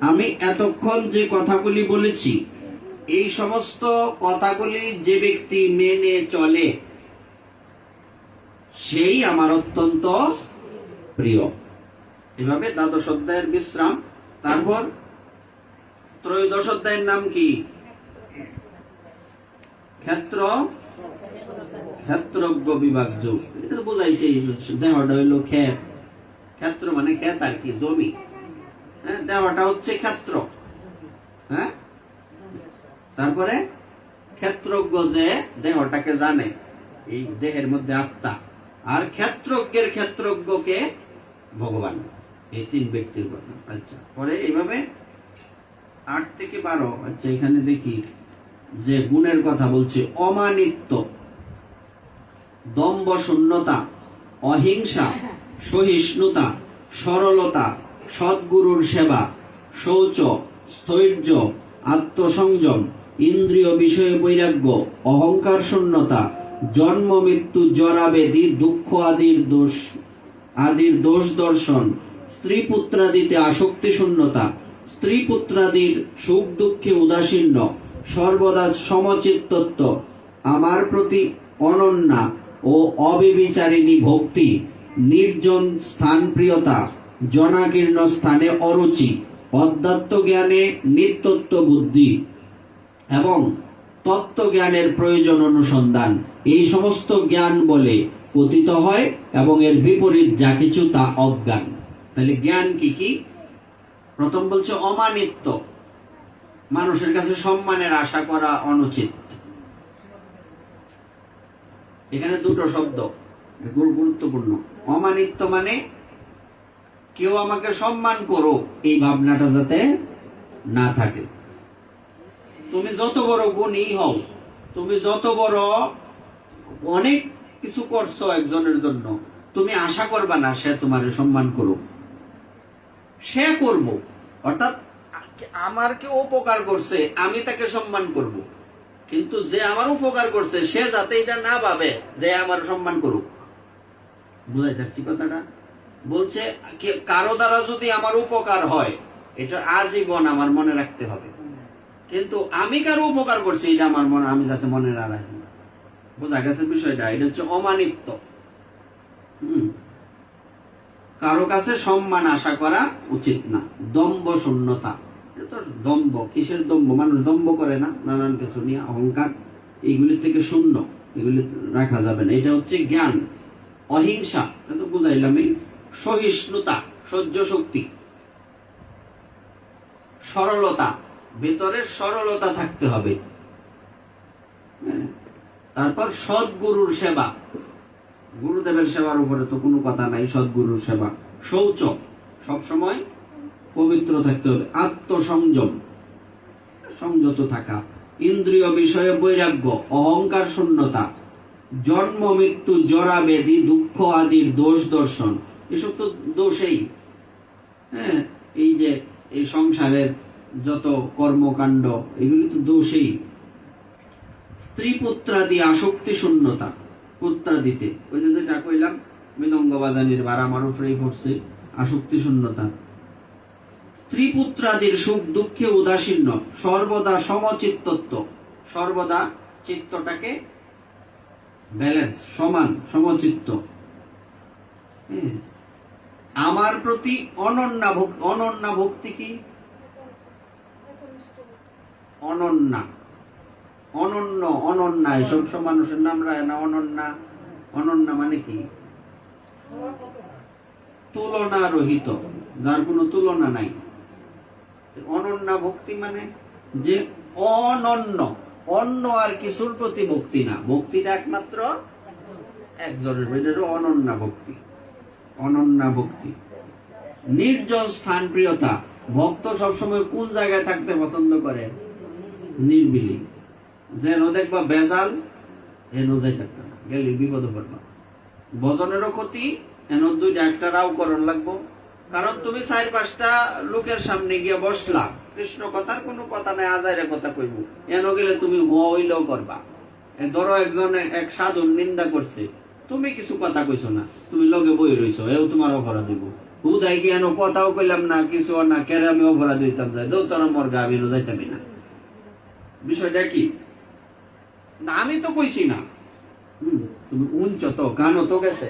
আমি এতক্ষণ যে কথাগুলি বলেছি, এই সমস্ত কথাগুলি যে ব্যক্তি মেনে চলে, সেই আমার অত্যন্ত প্রিয়। এভাবে দ্বাদশ অধ্যায়ের বিশ্রাম। তারপর ত্রয়োদশ অধ্যায়ের নাম কি? ক্ষেত্রজ্ঞ বিভাগ যোগ। এটা তো বোঝাইছে, দেহটা হইল ক্ষেত। ক্ষেত্র মানে ক্ষেত আর কি, জমি। হ্যাঁ, দেহটা হচ্ছে ক্ষেত্র। হ্যাঁ, তারপরে ক্ষেত্রজ্ঞ যে দেহটাকে জানে, এই দেহের মধ্যে আত্মা। আর ক্ষেত্রজ্ঞের ক্ষেত্রজ্ঞকে ভগবান। এই 3 ব্যক্তির কথা। আচ্ছা, পরে এইভাবে 8 থেকে 12। আচ্ছা, এখানে দেখি যে গুণের কথা বলছে, অমানিত্য, দম্ভ শূন্যতা, অহিংসা, সহিষ্ণুতা, সরলতা, সদ্গুরুর সেবা, শৌচ, স্থৈর্য, আত্মসংযম, ইন্দ্রিয় বিষয়ে বৈরাগ্য, অহংকার শূন্যতা, জন্ম মৃত্যু জরাবেদি দুঃখ আদির দোষ দর্শন, স্ত্রী পুত্রাদিতে আসক্তি শূন্যতা, স্ত্রী পুত্রাদির সুখ দুঃখে উদাসীন্য, সর্বদা সমচিত্তত্ব, আমার প্রতি অনন্যা ও অবিবিচারিণী ভক্তি, নির্জন স্থান প্রিয়তা, জনাকীর্ণ স্থানে অরুচি, অধ্যাত্ম জ্ঞানে নিত্যত্ব বুদ্ধি এবং তত্ত্বজ্ঞানের প্রয়োজন অনুসন্ধান, এই সমস্ত জ্ঞান বলে কথিত হয় এবং এর বিপরীত যা কিছু তা অজ্ঞান। তাহলে জ্ঞান কি কি? প্রথম বলছে অমানিত্য, মানুষের কাছে সম্মানের আশা করা অনুচিত। এখানে 2টো শব্দ গুরুত্বপূর্ণ। অমানিত্য মানে কেউ আমাকে সম্মান করো, এই ভাবনাটা যাতে না থাকে। তুমি যত বড় গুণী হও, তুমি যত বড় অনেক কিছু করছো একজনের জন্য, তুমি আশা করবা না সে তোমার সম্মান করুক। সে করব, অর্থাৎ আমার কেউ উপকার করছে আমি তাকে সম্মান করব, কিন্তু যে আমার উপকার করছে সে যাতে এটা না ভাবে যে আমার সম্মান করুক। বুঝাইতেছি কথাটা? বলছে কারো দ্বারা যদি আমার উপকার হয় এটা আজীবন আমার মনে রাখতে হবে, কিন্তু আমি কারো উপকার করছি এটা আমার মনে, আমি যাতে মনে না রাখি। বোঝা গেছে বিষয়টা? এটা হচ্ছে অমানিত্ব। কারো কাছে সম্মান আশা করা উচিত না। দম্ভ শূন্যতা, এটা তো দম্ভ। কিসের দম্ভ? মানুষ দম্ভ করে না নানান কিছু নিয়ে, অহংকার, এইগুলির থেকে শূন্য, এগুলি রাখা যাবে না। এটা হচ্ছে জ্ঞান। অহিংসা, এটা তো বুঝাইলামই। সহিষ্ণুতা, সহ্য শক্তি। সরলতা, ভেতরের সরলতা থাকতে হবে। তারপর সদ্গুরুর সেবা, গুরুদেবের সেবার উপরে তো কোনো কথা নাই। সদ্গুরুর সেবা। শৌচ, সবসময় পবিত্র থাকতে হবে। আত্মসংযম, সংযত থাকা। ইন্দ্রিয় বিষয়ে বৈরাগ্য, অহংকার শূন্যতা। জন্ম মৃত্যু জরা ব্যাধি দুঃখ আদির দোষ দর্শন, এসব তো দোষেই। হ্যাঁ, এই যে এই সংসারের যত কর্মকাণ্ড এগুলি তো দোষেই। স্ত্রী পুত্রাদি আসক্তি শূন্যতা, পুত্রাদিতে ওই যে যেটা কইলাম মৃদঙ্গ বাজানির বার আমার উপরেই পড়ছে, আসক্তি শূন্যতা। স্ত্রী পুত্রাদির সুখ দুঃখে উদাসীন্য, সর্বদা সমচিত্তত্ব, সর্বদা চিত্তটাকে ব্যালেন্স, সমান, সমচিত্ত। আমার প্রতি অনন্যা ভক্তি। অনন্যা ভক্তি কি? অনন্যা, অনন্য, অনন্যা, সব মানুষের নাম রায় না অনন্যা। অনন্যা মানে কি? তুলনা রহিত, যার কোনো তুলনা নাই। অনন্যা ভক্তি মানে যে অনন্য, অন্য আর কিছুর প্রতি ভক্তি না, ভক্তিটা একমাত্র একজনের, এটারও অনন্যা ভক্তি। অনন্যা ভক্তি। নির্জন স্থান প্রিয়তা, ভক্ত সবসময় কোন জায়গায় থাকতে পছন্দ করে? নির্বিলি। যেন দেখবা বেজাল, এন যাইতে না, গেলে বিপদে পড়বা। ভজনেরও ক্ষতি, এন দুইটা একটা রাও করণ লাগবো। কারণ তুমি 4-5টা লোকের সামনে গিয়ে বসলা, কৃষ্ণ কথার কোনো কথা নাই, আজাইরে কথা কইব, এন গেলে তুমি হইলেও করবা। ধরো একজন এক সাধুর নিন্দা করছে, তুমি কিছু কথা কইছো না, তুমি লগে বই রইছো, এও তোমার অপরাধ দিব। হুদাই কি এন কথাও কইলাম না, কিছু না, কেন আমি অপরাধ হইতাম? যাই দৌ তোর মর্গা, আমি যাইতামি না। বিষয়টা কি? না আমি তো কইছি না, তুমি উঞ্চ তো, কানও তো গেছে।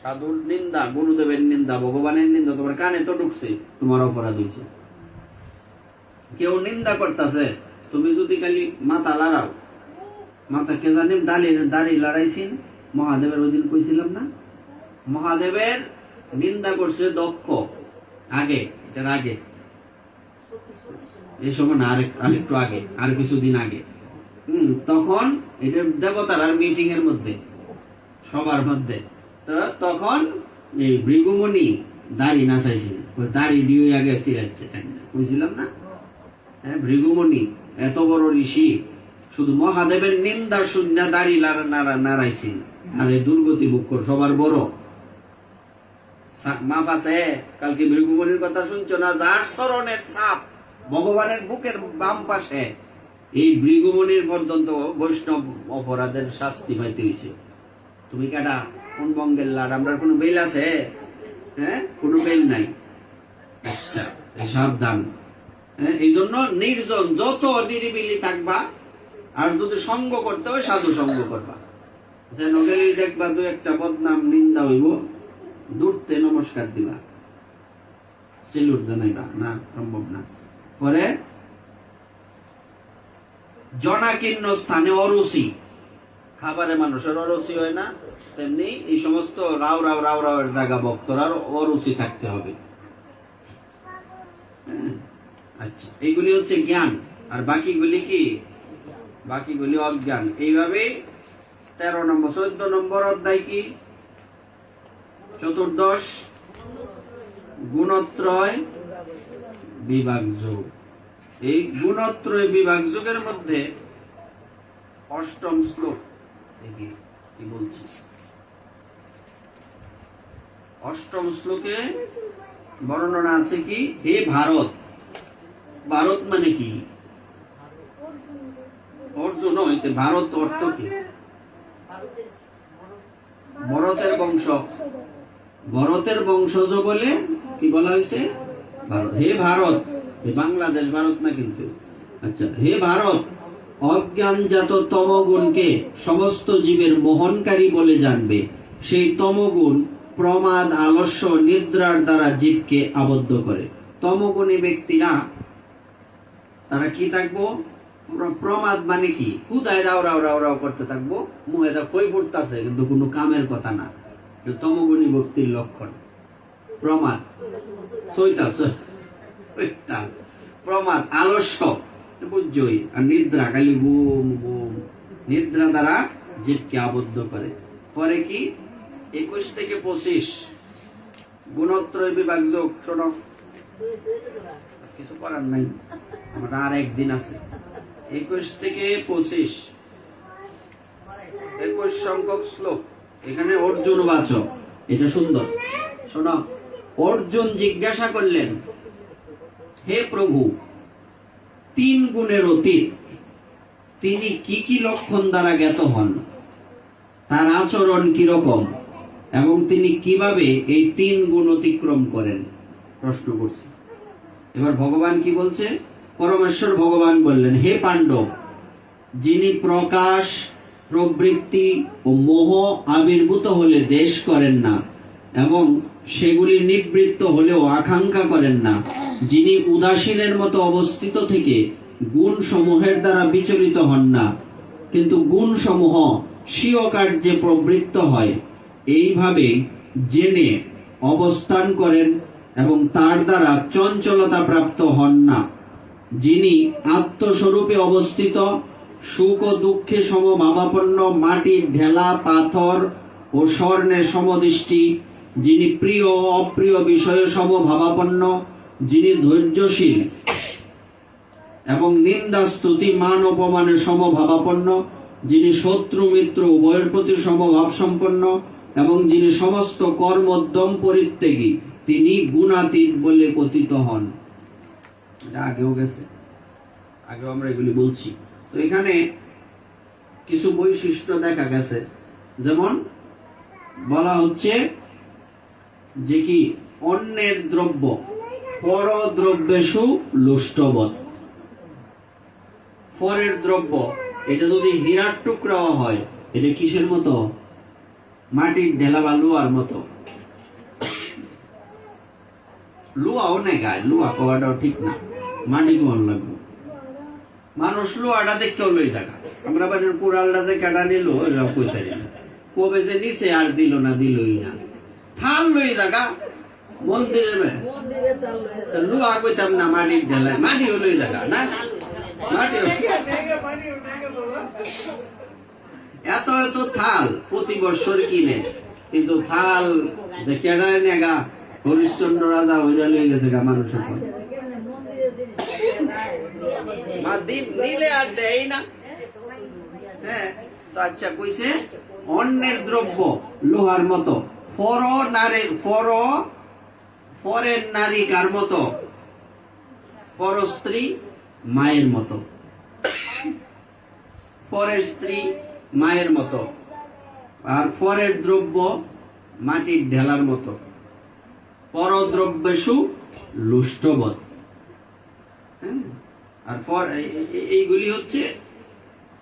সাধুর নিন্দা, গুরুদেবের নিন্দা, ভগবানের নিন্দা তোমার কানে তো ঢুকছে, তোমার অপরাধ হয়েছে। কেউ নিন্দা করতেছে, তুমি যদি খালি মাথা লড়াও, মাথা কে জানি দাড়ি লড়াইছেন মহাদেবের, ওই দিন কইছিলাম না, মহাদেবের নিন্দা করছে দক্ষ আগে, এটার আগে, এই সময় না, আরেকটু আগে, আর কিছুদিন আগে। তখন এটা দেবতার আর মিটিং এর মধ্যে, সবার মধ্যে, তখন এই ভৃগুমণি দাড়ি নাচাইছিল, দাড়ি দিয়ে আগে ছিঁড়াচ্ছে, বুঝছিলাম না? হ্যাঁ, ভৃগুমণি এত বড় ঋষি, শুধু মহাদেবের নিন্দা শূন্য দাড়ি নাড়াইছিল। আর এই দুর্গতি বুক সবার বড় মাপ আছে। কালকে ভৃগুমণির কথা শুনছো না? যার চরণের ছাপ ভগবানের বুকের বাম পাশে, এই ভৃগুমণির পর্যন্ত বৈষ্ণব অপরাধের শাস্তি পাইতে হয়েছে। তুমি কেটা কোন বঙ্গের লাড? আমরা কোনো বেল আছে? হ্যাঁ, কোনো বেল নাই। আচ্ছা, সাবধান। এই জন্য নির্জন, যত নিরিবিলি থাকবা, আর যদি সঙ্গ করতে হয় সাধু সঙ্গ করবা। যেন গেলেই দেখবা দু একটা বদনাম নিন্দা হইব, দূরতে নমস্কার দিবা, সেলুট জানাইবা না, সম্ভব না। পরে জনাকীর্ণ স্থানে অরুচি, খাবারে মানুষের অরুচি হয় না, তেমনি এই সমস্ত রাও রাও রাও রাওয়ের জায়গা ভক্তরার অরুচি থাকতে হবে। আচ্ছা, এইগুলি হচ্ছে জ্ঞান, আর বাকিগুলি কি? বাকিগুলি অজ্ঞান। এইভাবে 13 নম্বর 14 নম্বর অধ্যায় কি? চতুর্দশ গুণত্রয় বিভাগ যোগ। এই গুণত্রয় বিভাগ যোগের মধ্যে 8ম শ্লোক, দেখি কি বলছি। অষ্টম শ্লোকে বর্ণনা আছে কি, হে ভারত। ভারত মানে কি? অর্জুন হইতে ভারত অর্থ কি? ভরতের বংশ, ভরতের বংশজ বলে কি বলা হয়েছে? ভারত। হে ভারত, বাংলাদেশ ভারত না কিন্তু। আচ্ছা, হে ভারত, অজ্ঞানজাত তমগুণকে সমস্ত জীবের মোহনকারী বলে জানবে। সেই তমগুণ প্রমাদ, আলস্য, নিদ্রার দ্বারা জীবকে আবদ্ধ করে। তমগুণী ব্যক্তিরা তারা কি থাকবো? প্রমাদ মানে কি? হুদায় রাও রাও রাও রাও করতে থাকবো, মুহে দা কই পড়তেছে কিন্তু কোনো কামের কথা না। তমগুণী ব্যক্তির লক্ষণ প্রমাদ, প্রমাদ, আলস্য বুঝছই, আর নিদ্রা, খালি ঘুম ঘুম। নিদ্রা দ্বারা জীবকে আবদ্ধ করে। পরে কি 21 থেকে 25 গুণত্রয় বিভাগ যোগ। শোনো, কিছু করার নাই, আমার আর একদিন আছে। 21 থেকে 25 21 সংখ্যক শ্লোক। এখানে অর্জুন বাচক, এটা সুন্দর। শোনো, অর্জুন জিজ্ঞাসা করলেন, হে প্রভু, 3 গুণের অতীত তিনি কি কি লক্ষণ দ্বারা জ্ঞাত হন, তার আচরণ কিরকম, এবং তিনি কিভাবে এই 3 গুণ অতিক্রম করেন? প্রশ্ন করছে। এবার ভগবান কি বলছে? পরমেশ্বর ভগবান বললেন, হে পাণ্ডব, যিনি প্রকাশ, প্রবৃত্তি ও মোহ আবির্ভূত হলে দেশ করেন না এবং সেগুলি নিবৃত্ত হলেও আকাঙ্ক্ষা করেন না, যিনি উদাসীনের মতো অবস্থিত থেকে গুণ সমূহের দ্বারা বিচলিত হন না, কিন্তু গুণ সমূহ স্বীয় কার্যে প্রবৃত্ত হয়, এইভাবে জেনে অবস্থান করেন এবং তার দ্বারা চঞ্চলতা প্রাপ্ত হন না, যিনি আত্মস্বরূপে অবস্থিত, সুখ ও দুঃখে সমভাবাপন্ন, মাটির ঢেলা, পাথর ও স্বর্ণের সমদৃষ্টি, যিনি প্রিয় ও অপ্রিয় বিষয়ে সমভাবাপন্ন, যিনি ধৈর্যশীল এবং নিন্দা স্তুতি মান অপমানের সমভাবাপন্ন, যিনি শত্রু মিত্র উভয়ের প্রতি সমভাব সম্পন্ন এবং যিনি সমস্ত কর্মোদ্যম পরিত্যাগী, তিনি গুণাতীত বলে কথিত হন। এটা আগেও গেছে, আগেও আমরা এগুলি বলছি। তো এখানে কিছু বৈশিষ্ট্য দেখা গেছে, যেমন বলা হচ্ছে যে কি, অন্যের দ্রব্য পরদ্রব্যেষু লুষ্টবৎ। পরের দ্রব্য, এটা যদি হীরার টুকরাও হয়, এটা কিসের মতো? মাটির ঢেলা বা লুয়ার মতো। লুয়াও নেই গায়ে, লুয়া কওয়াটাও ঠিক না, মাটি কেমন লাগবে? মানুষ লুয়াটা দেখতেও লই থাকা। আমরা বাড়ির কুড়ালটা যে কাটা নিল, এরা কইতে কবে যে নিচে আর দিল না, দিলই না। থাল লই থাকা মন্দিরের লুয়া কইতাম না, মাটির ঢেলায় মাটিও লই থাকা না, মাটিও। এত এত থাল প্রতি বছর কিনে, কিন্তু থাল যে কেডায় নেগা হরিশ্চন্দ্র রাজা হইরা লয়ে গেছে গা মানুষের পর। নিলে আর দেয় না। হ্যাঁ, তো আচ্ছা কইছে অন্যের দ্রব্য লোহার মতো, পরের নারী কার মতো? পর স্ত্রী মায়ের মতো, পরের স্ত্রী মায়ের মতো, আর পরের দ্রব্য মাটির ঢেলার মতো। পরদ্রব্যেষু লুষ্টবৎ। আর এইগুলি হচ্ছে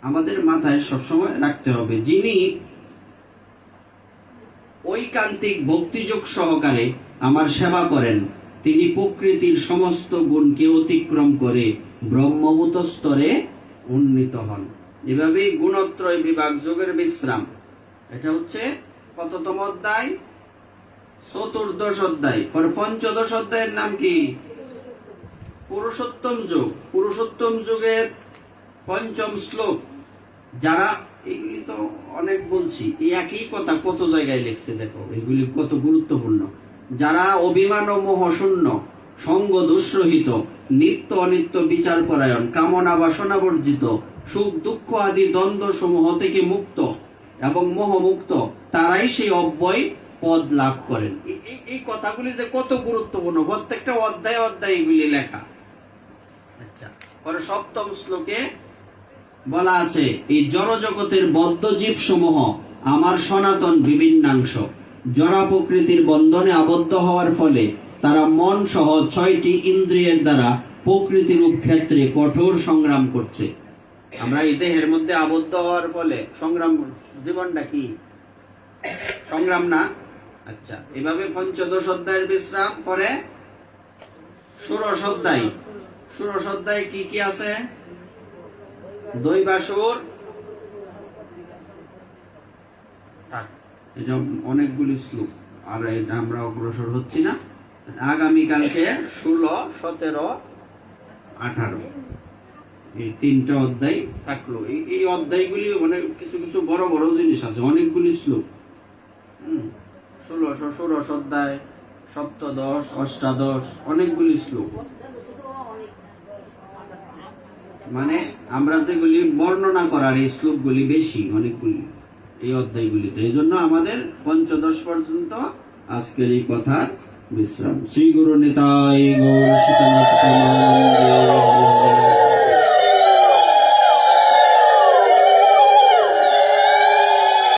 আমাদের মাথায় সবসময় রাখতে হবে। যিনি ঐকান্তিক ভক্তিযোগ সহকারে আমার সেবা করেন, তিনি প্রকৃতির সমস্ত গুণকে অতিক্রম করে ব্রহ্মভূত স্তরে উন্নীত হন। এভাবেই গুণত্রয় বিভাগ যোগের বিশ্রাম। এটা হচ্ছে কততম অধ্যায়? 14th অধ্যায়। পঞ্চদশ অধ্যায়ের নাম কি? পুরুষোত্তম যুগ। পুরুষোত্তম যুগের 5ম শ্লোক। যারা, এগুলি তো অনেক বলছি, এই একই কথা কত জায়গায় লিখছে, দেখো এগুলি কত গুরুত্বপূর্ণ। যারা অভিমান ও মোহ শূন্য, সঙ্গ দুঃসহিত, নিত্য অনিত্য বিচার পরায়ণ, কামনা বাসনা বর্জিত, সুখ দুঃখ আদি দ্বন্দ্ব সমূহ থেকে মুক্ত, এবং মোহমুক্ত তারাই সেই অব্যয় পদ লাভ করেন। এই কথাগুলি যে কত গুরুত্বপূর্ণ, প্রত্যেকটা অধ্যায় অধ্যায় এগুলি লেখা। আচ্ছা, পরে সপ্তম শ্লোকে বলা আছে, এই জড়জগতের বদ্ধ জীব সমূহ আমার সনাতন বিভিন্নাংশ, জড়া প্রকৃতির বন্ধনে আবদ্ধ হওয়ার ফলে তারা মন সহ 6টি ইন্দ্রিয়ের দ্বারা প্রকৃতিরূপ ক্ষেত্রে কঠোর সংগ্রাম করছে। আমরা এই দেহের মধ্যে আবদ্ধ হওয়ার ফলে সংগ্রাম, জীবনটা কি সংগ্রাম না? আচ্ছা, এভাবে পঞ্চদশ অধ্যায়ের বিশ্রাম। পরে ষোড়শ অধ্যায়। ষোড়শ অধ্যায়ে কি কি আছে? দৈবাসুর, এটা অনেকগুলি শ্লোক, আর এটা আমরা অগ্রসর হচ্ছি না। আগামীকালকে 16, 17, 18 এই 3টা অধ্যায় থাকলো। এই অধ্যায়গুলি মানে কিছু কিছু বড় বড় জিনিস আছে, অনেকগুলি শ্লোক। 16, 16 অধ্যায়, সপ্তদশ, অষ্টাদশ, অনেকগুলি শ্লোক। মানে আমরা যেগুলি বর্ণনা করার এই শ্লোকগুলি বেশি, অনেকগুলি এই অধ্যায়গুলিতে। এই জন্য আমাদের পঞ্চদশ পর্যন্ত আজকের এই কথার বিশ্রাম। শ্রী গুরু নিতাই গৌর সীতানাথ।